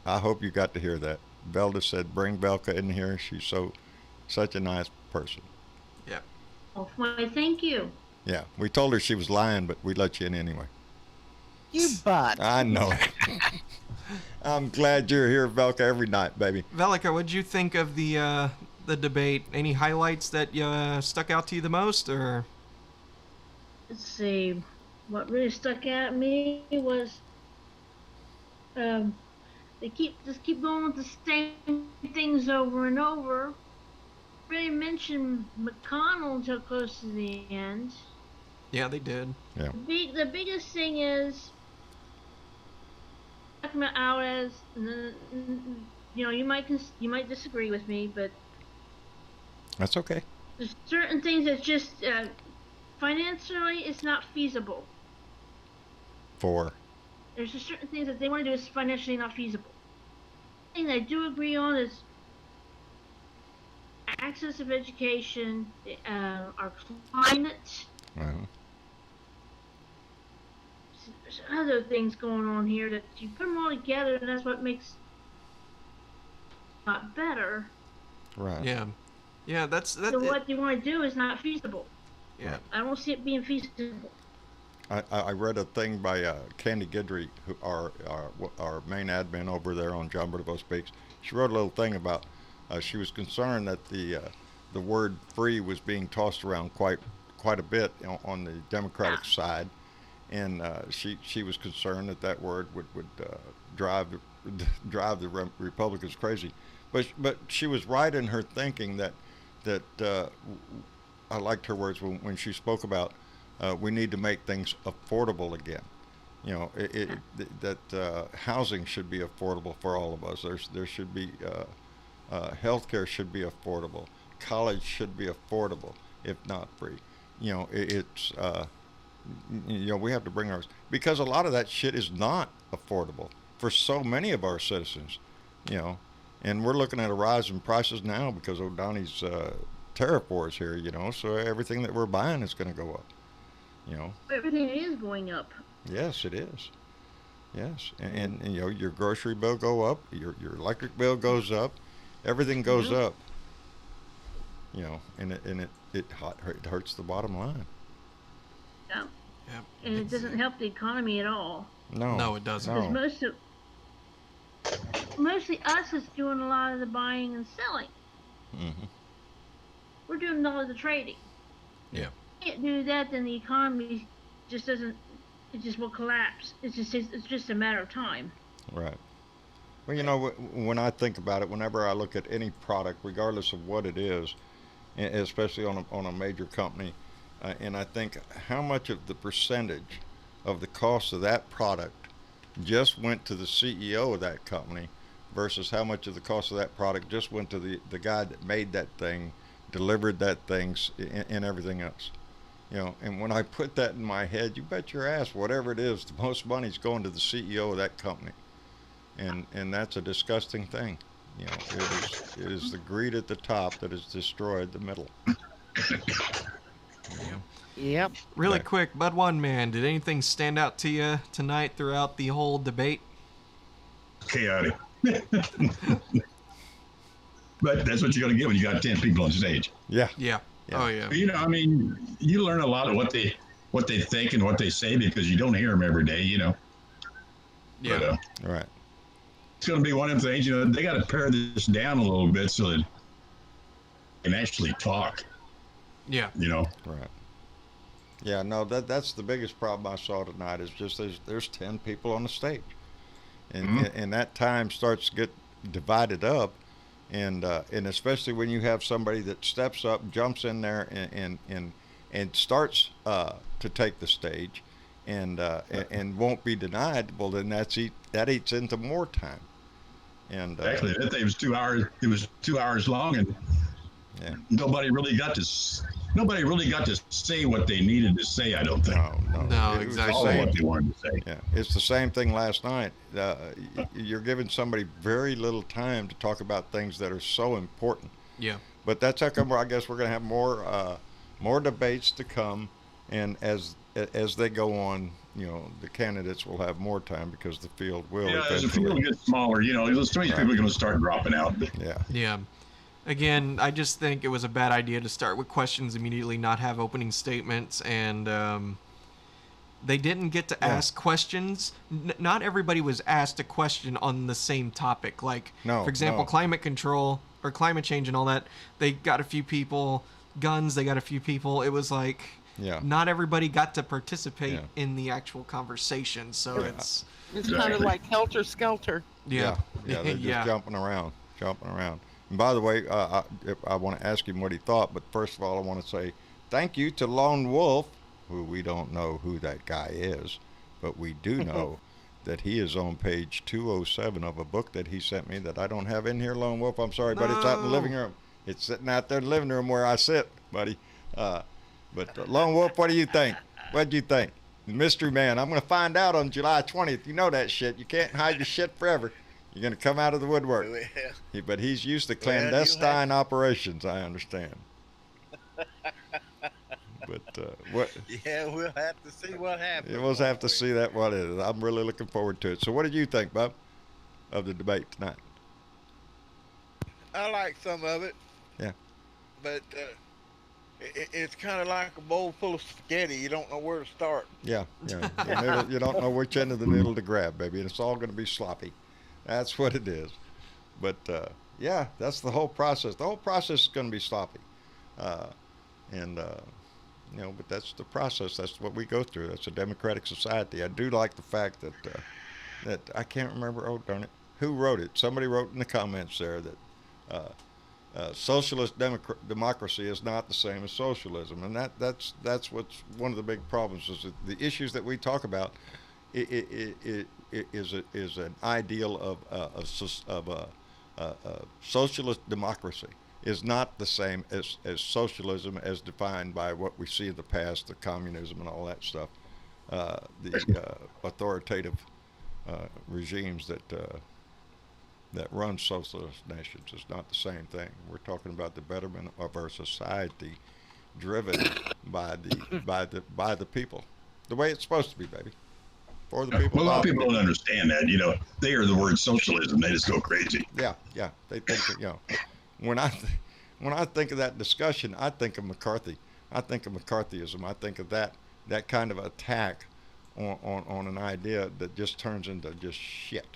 I hope you got to hear that. Velda said, bring Velka in here. She's such a nice person. Yeah. Oh, why, thank you. Yeah, we told her she was lying, but we let you in anyway. You butt. I know it. I'm glad you're here, Velka, every night, baby. Velka, what'd you think of the debate? Any highlights that stuck out to you the most, or? Let's see. What really stuck out at me was they keep going with the same things over and over. Really mentioned McConnell until close to the end. Yeah, they did. Yeah. The biggest thing is talking about hours. You might disagree with me, but that's okay. There's certain things that just financially it's not feasible. There's just certain things that they want to do is financially not feasible. The thing that I do agree on is access of education, our climate. There's other things going on here that you put them all together, and that's what makes it not better. Right. Yeah. Yeah, that's So what you want to do is not feasible. Yeah. I don't see it being feasible. I read a thing by Candy Guidry, who our main admin over there on John Bertaville Speaks. She wrote a little thing about she was concerned that the word free was being tossed around quite a bit on the Democratic side, and she was concerned that word would drive the Republicans crazy. But she was right in her thinking that I liked her words when she spoke about we need to make things affordable again. You know, that housing should be affordable for all of us. There should be healthcare should be affordable. College should be affordable, if not free. You know, it's we have to bring ours, because a lot of that shit is not affordable for so many of our citizens. You know, and we're looking at a rise in prices now because O'Donnell's tariff wars here. You know, so everything that we're buying is going to go up. You know, everything is going up. Yes, it is. Yes, and you know, your grocery bill go up, your electric bill goes up, everything goes up. You know, and it hurts the bottom line. Yeah. Yep. And it doesn't help the economy at all. No, it doesn't. Because mostly us is doing a lot of the buying and selling. Mm-hmm. We're doing all of the trading. Yeah. If you can't do that, then the economy just doesn't. It just will collapse. It's just a matter of time. Right. Well, you know, when I think about it, whenever I look at any product, regardless of what it is, especially on a major company, and I think how much of the percentage of the cost of that product just went to the CEO of that company versus how much of the cost of that product just went to the guy that made that thing, delivered that thing, and everything else. You know, and when I put that in my head, you bet your ass, whatever it is, the most money's going to the CEO of that company. And that's a disgusting thing. You know, it is the greed at the top that has destroyed the middle. Yep. Really quick, Bud One Man, did anything stand out to you tonight throughout the whole debate? Chaotic. But that's what you're going to get when you got 10 people on stage. Yeah. Yeah. Oh yeah. You know, I mean, you learn a lot of what they think and what they say because you don't hear them every day. You know. Yeah. But, right. It's going to be one of the things. You know, they got to pare this down a little bit so that they can actually talk. Yeah. You know. Right. Yeah. No, that's the biggest problem I saw tonight is just there's 10 people on the stage, and that time starts to get divided up. And especially when you have somebody that steps up, jumps in there, and starts to take the stage, and won't be denied. Well, then that eats into more time. And actually, that thing was 2 hours. It was 2 hours long, and nobody really got to say what they needed to say. I don't think. No, It was exactly. All what they wanted to say. Yeah, it's the same thing last night. You're giving somebody very little time to talk about things that are so important. Yeah. But that's how come I guess we're going to have more debates to come, and as they go on, you know, the candidates will have more time because the field will. Yeah, as the eventually. field gets smaller, you know, those people are going to start dropping out. Yeah. Yeah. Again, I just think it was a bad idea to start with questions immediately, not have opening statements, and they didn't get to ask questions. Not everybody was asked a question on the same topic. Like, for example, climate control or climate change and all that, they got a few people. Guns, they got a few people. It was like not everybody got to participate in the actual conversation. So it's kind of like helter skelter. Yeah, they're just jumping around. And by the way, I want to ask him what he thought, but first of all, I want to say thank you to Lone Wolf, who we don't know who that guy is, but we do know that he is on page 207 of a book that he sent me that I don't have in here, Lone Wolf. I'm sorry, but it's out in the living room. It's sitting out there in the living room where I sit, buddy. But Lone Wolf, what do you think? What do you think? The mystery man. I'm going to find out on July 20th. You know that shit. You can't hide your shit forever. You're going to come out of the woodwork. But he's used to clandestine operations, I understand. But what? Yeah, we'll have to see what happens. We'll have to see that what it is. I'm really looking forward to it. So what did you think, Bob, of the debate tonight? I like some of it. Yeah. But it's kind of like a bowl full of spaghetti. You don't know where to start. Yeah. You don't know which end of the noodle to grab, baby, and it's all going to be sloppy. That's what it is. But yeah, that's the whole process. The whole process is going to be sloppy, but that's the process. That's what we go through. That's a democratic society. I do like the fact that I can't remember. Oh darn it, who wrote it? Somebody wrote in the comments there that socialist democracy is not the same as socialism, and that's what's one of the big problems. Is that the issues that we talk about is an ideal of socialist democracy is not the same as socialism as defined by what we see in the past, the communism and all that stuff, the authoritative regimes that run socialist nations is not the same thing. We're talking about the betterment of our society, driven by the people, the way it's supposed to be, baby. For the people. Well, a lot of people don't understand that. They hear the word socialism, they just go crazy. Yeah. They think that, when I think of that discussion, I think of McCarthy. I think of McCarthyism. I think of that kind of attack on an idea that just turns into just shit.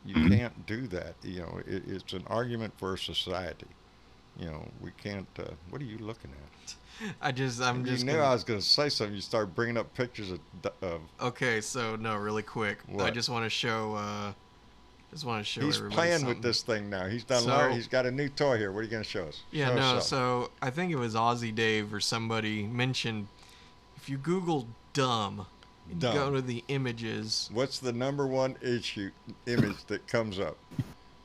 You can't do that. It's an argument for society. We can't. What are you looking at? I'm just. I was going to say something. You start bringing up pictures of. Okay, so no, really quick. What? I just want to show. He's playing something. with this thing now. He's done. He's got a new toy here. What are you going to show us? Yeah, So I think it was Aussie Dave or somebody mentioned if you Google dumb. Go to the images. What's the number one image that comes up?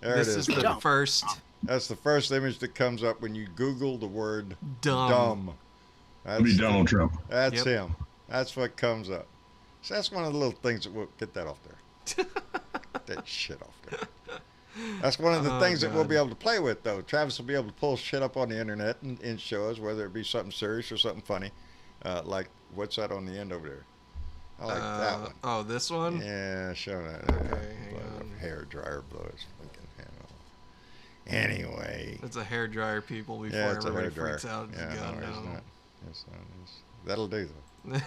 This is the first. That's the first image that comes up when you Google the word dumb. That'd be Donald Trump. That's him. That's what comes up. So that's one of the little things that we'll get that off there. Get that shit off there. That's one of the things that we'll be able to play with, though. Travis will be able to pull shit up on the internet and show us, whether it be something serious or something funny. Like, what's that on the end over there? I like that one. Oh, this one? Yeah, show that. Okay, hang on. Hair dryer blow his fucking hand off. Anyway. It's a hair dryer, people, before everybody freaks out. It's not. That'll do, though.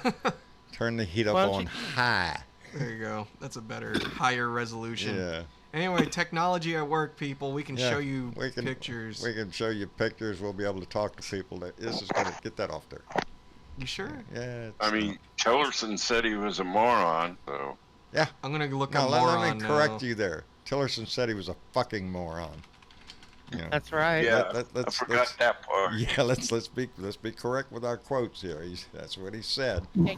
Turn the heat up on high. There you go. That's a better, higher resolution. Yeah. Anyway, technology at work, people. We can show you pictures. We can show you pictures. We'll be able to talk to people. This is going to get that off there. You sure? Yeah. I mean, Tillerson said he was a moron, so. Yeah. I'm going to look up moron. Let me correct you there. Tillerson said he was a fucking moron. That's right. Yeah, I forgot that part. Yeah, let's be correct with our quotes here. That's what he said. Hey,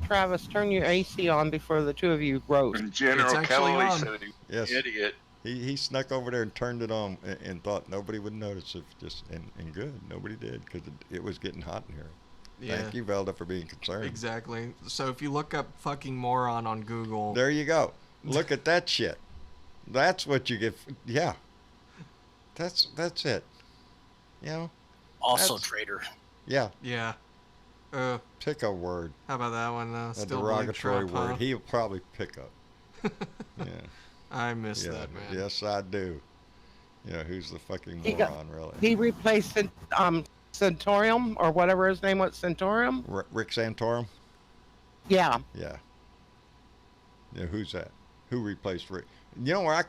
Travis, turn your AC on before the two of you roast. And General Kelly said he was an idiot. He snuck over there and turned it on and thought nobody would notice it. And good, nobody did because it was getting hot in here. Yeah. Thank you, Velda, for being concerned. Exactly. So if you look up fucking moron on Google. There you go. Look at that shit. That's what you get. Yeah. That's it. Also traitor. Yeah. Yeah. Pick a word. How about that one, though? A derogatory word. Huh? He'll probably pick up. Yeah. I miss that, man. Yes, I do. Who's the fucking moron, really? He replaced Santorum, or whatever his name was, Santorum? Rick Santorum? Yeah. Yeah. Who's that? Who replaced Rick? You know where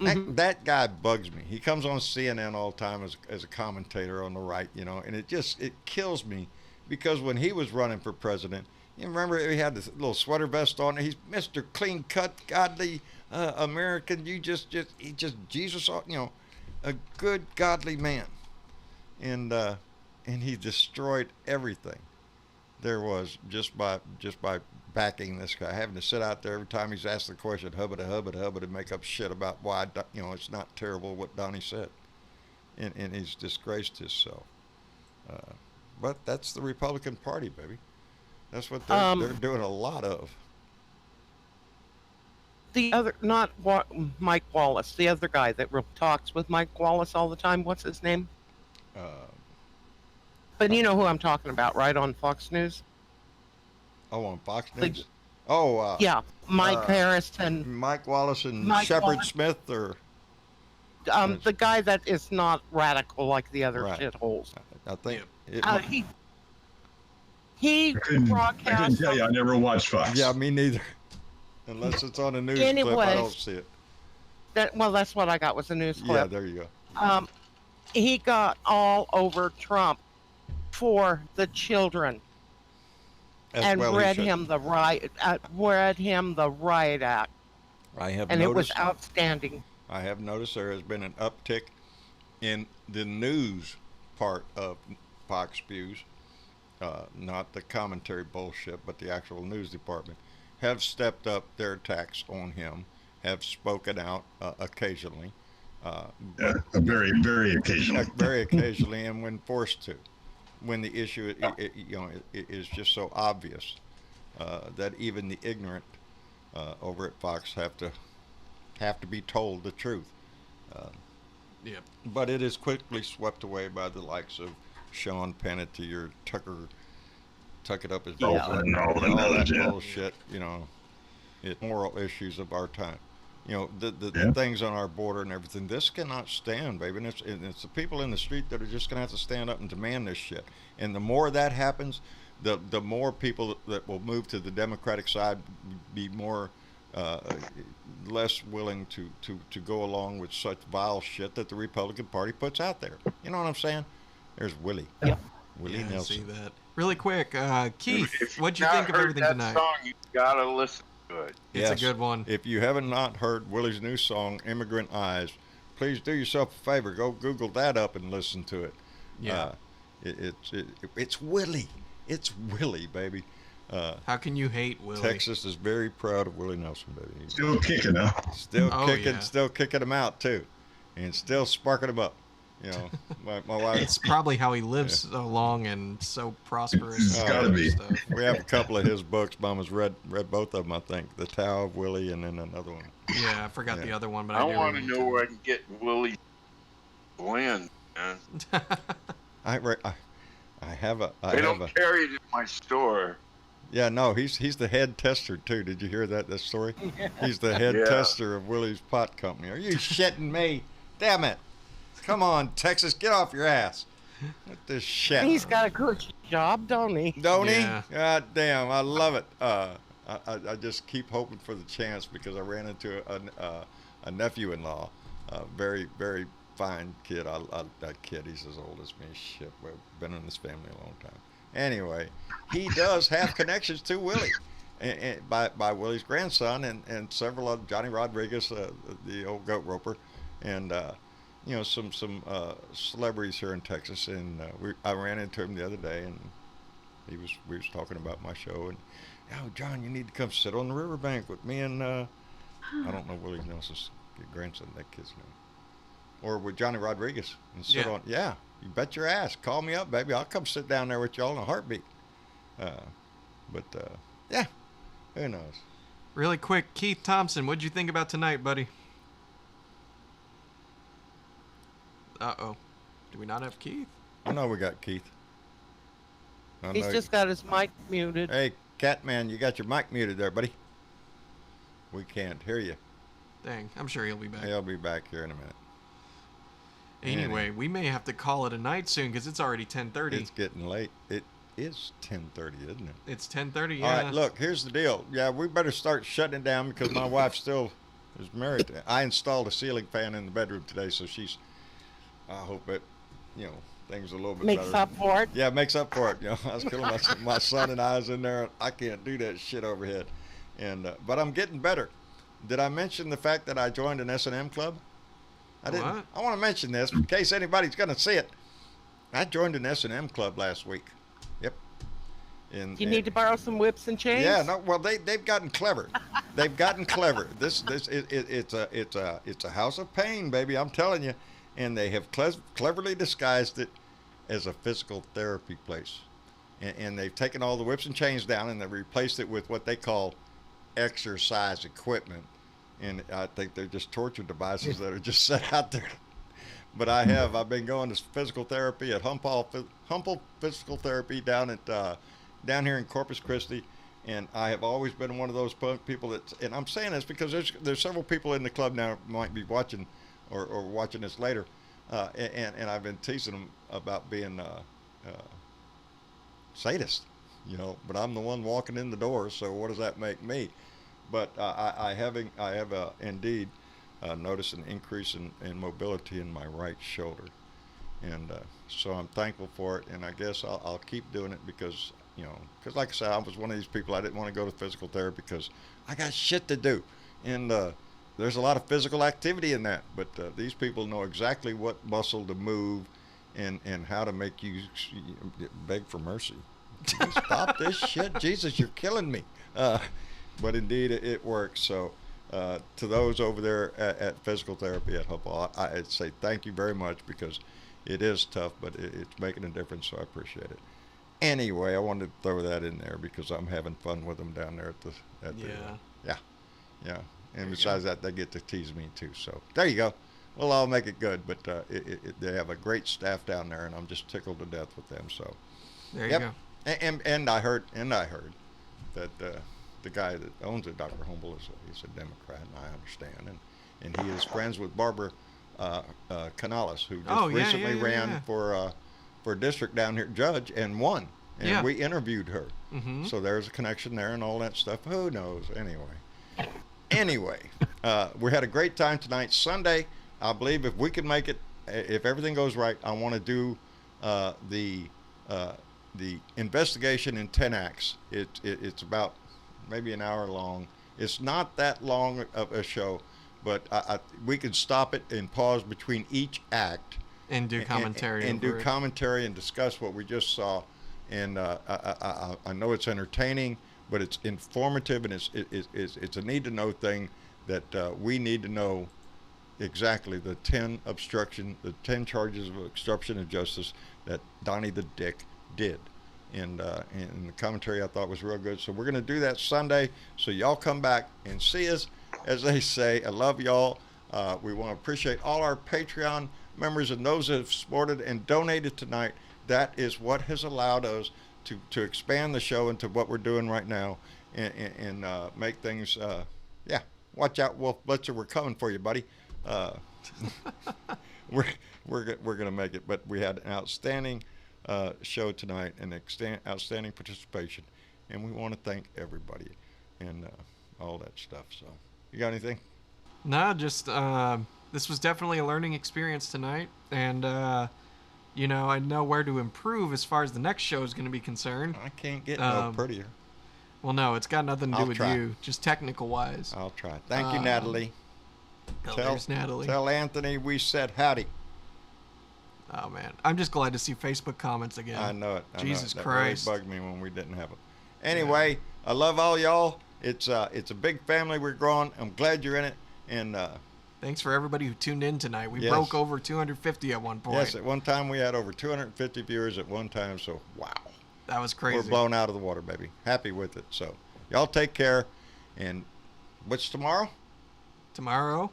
that guy bugs me. He comes on CNN all the time as a commentator on the right, and it kills me because when he was running for president, you remember he had this little sweater vest on. He's Mr. Clean Cut, godly American. He just Jesus, a good godly man, and he destroyed everything there was just by backing this guy, having to sit out there every time he's asked the question, hubba and make up shit about why, it's not terrible what Donnie said. And he's disgraced himself. But that's the Republican Party, baby. That's what they're doing a lot of. The other, not Mike Wallace, the other guy that talks with Mike Wallace all the time. What's his name? But you know who I'm talking about, right? On Fox News. Oh, on Fox The- News. Oh, Yeah, Mike Harris and Mike Wallace and Mike Shepard Wallace. Smith, or the guy that is not radical like the other Right. shitholes. I think it, He I couldn't broadcast. tell you. I never watched Fox. yeah, me neither. Unless it's on a news clip, I Anyways. don't see it. That's what I got was a news Yeah, clip. there you go. He got all over Trump for the children. As And well he read should. him the riot act, I have and it was noticed. outstanding. I have noticed there has been an uptick in the news part of Fox News, not the commentary bullshit, but the actual news department, have stepped up their attacks on him, have spoken out occasionally. Very, very occasionally. Very occasionally, and when forced to. When the issue is just so obvious that even the ignorant over at Fox have to be told the truth. Yep. But it is quickly swept away by the likes of Sean Pennity or Tucker, Tuck It Up His Oh, Butt, no, all no, that yeah. bullshit. It moral issues of our time. The Yeah. things on our border and everything. This cannot stand, baby. And it's the people in the street that are just going to have to stand up and demand this shit. And the more that happens, the more people that will move to the Democratic side be more less willing to go along with such vile shit that the Republican Party puts out there. You know what I'm saying? There's Willie. Yeah. Willie Yeah, I Nelson. see that. Really quick, Keith, If what'd you not think of heard everything that tonight? Song, you gotta listen to it. It's a good one. If you haven't not heard Willie's new song, Immigrant Eyes, please do yourself a favor. Go Google that up and listen to it. Yeah. It's Willie. It's Willie, baby. How can you hate Willie? Texas is very proud of Willie Nelson, baby. Still kicking, huh? Still Oh, kicking, yeah. still kicking him out too, and still sparking him up. My wife. It's probably how he lives so long and so prosperous. It's gotta be. Stuff. We have a couple of his books. Mama's read both of them, I think. The Tao of Willie, and then another one. Yeah, I forgot the other one, but I do want to remember know where I can get Willie blend, man. I have a. They don't carry it in my store. Yeah, no, he's the head tester too. Did you hear that story? He's the head Yeah. tester of Willie's Pot Company. Are you shitting me? Damn it! Come on, Texas, get off your ass. What this shit? He's got a good job, don't he? Don't Yeah. he? God damn, I love it. I just keep hoping for the chance because I ran into a nephew-in-law, a very, very fine kid. That kid, he's as old as me. Shit, we've been in this family a long time. Anyway, he does have connections to Willie, and by Willie's grandson and several of Johnny Rodriguez, the old goat roper, and some celebrities here in Texas. And I ran into him the other day, and we was talking about my show. And John, you need to come sit on the riverbank with me and I don't know Willie Nelson's grandson, that kid's name, or with Johnny Rodriguez, and sit on. Yeah, you bet your ass. Call me up, baby. I'll come sit down there with y'all in a heartbeat. Yeah, who knows? Really quick, Keith Thompson, what'd you think about tonight, buddy? Uh-oh. Do we not have Keith? I know we got Keith. I He's know just got his mic muted. Hey, Catman, you got your mic muted there, buddy. We can't hear you. Dang, I'm sure he'll be back. He'll be back here in a minute. Anyway, we may have to call it a night soon because it's already 10:30. It's getting late. It is 10:30, isn't it? It's 10:30, yeah. All right, look, here's the deal. Yeah, we better start shutting it down because my wife still is married. I installed a ceiling fan in the bedroom today, so I hope it, things a little bit Makes better. up for it. Yeah, it makes up for it. I was killing my son and I was in there. I can't do that shit overhead, but I'm getting better. Did I mention the fact that I joined an S&M club? I didn't. What? I want to mention this in case anybody's going to see it. I joined an S&M club last week. Yep. You need to borrow some whips and chains? Yeah, no. Well, they've gotten clever. They've gotten clever. It's a house of pain, baby. I'm telling you, and they have cleverly disguised it as a physical therapy place, and they've taken all the whips and chains down and they've replaced it with what they call exercise equipment, and I think they're just torture devices that are just set out there. But I've been going to physical therapy at Humble Physical Therapy down here in Corpus Christi, and I have always been one of those people that, and I'm saying this because there's several people in the club now might be watching or watching this later, and I've been teasing them about being sadist, but I'm the one walking in the door, so what does that make me? But I have indeed noticed an increase in mobility in my right shoulder, and so I'm thankful for it, and I guess I'll keep doing it because like I said, I was one of these people, I didn't want to go to physical therapy because I got shit to do, and there's a lot of physical activity in that, but these people know exactly what muscle to move and how to make you beg for mercy. Stop this shit, Jesus, you're killing me. But indeed it works. So to those over there at physical therapy at Humble, I'd say thank you very much, because it is tough, but it's making a difference, so I appreciate it. Anyway, I wanted to throw that in there because I'm having fun with them down there yeah. And besides that, they get to tease me too. So there you go. Well, I'll make it good, but they have a great staff down there, and I'm just tickled to death with them. So there you go. And I heard that the guy that owns it, Dr. Humble, he's a Democrat, and I understand, and he is friends with Barbara Canales, who just recently ran for district down here, judge, and won. And we interviewed her. Mm-hmm. So there's a connection there and all that stuff. Who knows? Anyway, we had a great time tonight. Sunday, I believe if we can make it, if everything goes right, I want to do the investigation in 10 acts. It's about maybe an hour long. It's not that long of a show, but we can stop it and pause between each act and do commentary and commentary and discuss what we just saw. And I know it's entertaining, but it's informative, and it's a need to know thing that we need to know exactly the 10 charges of obstruction of justice that Donnie the Dick did. And the commentary I thought was real good. So we're going to do that Sunday. So y'all come back and see us. As they say, I love y'all. We want to appreciate all our Patreon members and those that have supported and donated tonight. That is what has allowed us to expand the show into what we're doing right now and make things, watch out, Wolf Blitzer, we're coming for you, buddy. We're going to make it, but we had an outstanding show tonight and outstanding participation, and we want to thank everybody and all that stuff. So you got anything? No, just this was definitely a learning experience tonight, and I know where to improve as far as the next show is going to be concerned. I can't get no prettier. Well, no, it's got nothing to do with you, just technical wise. I'll try. Thank you, Natalie. There's Natalie. Tell Anthony we said howdy. Oh man, I'm just glad to see Facebook comments again. I know it. Jesus That Christ. really bugged me when we didn't have them. Anyway, I love all y'all. It's a big family we're growing. I'm glad you're in it. And thanks for everybody who tuned in tonight. We broke over 250 at one point. Yes, at one time we had over 250 viewers at one time. So wow, that was crazy. We're blown out of the water, baby. Happy with it. So y'all take care. And what's tomorrow? Tomorrow's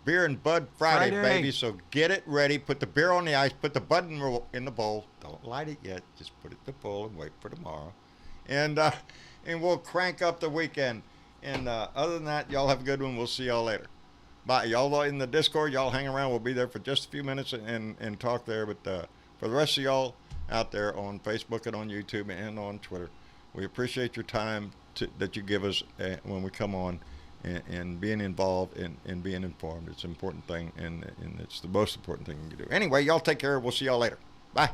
Beer and Bud Friday, baby. So get it ready. Put the beer on the ice. Put the bud in the bowl. Don't light it yet. Just put it in the bowl and wait for tomorrow. And we'll crank up the weekend. And other than that, y'all have a good one. We'll see y'all later. Bye. Y'all in the Discord, y'all hang around. We'll be there for just a few minutes and talk there. But for the rest of y'all out there on Facebook and on YouTube and on Twitter, we appreciate your time that you give us when we come on. And being involved and being informed. It's an important thing, and it's the most important thing you can do. Anyway, y'all take care. We'll see y'all later. Bye.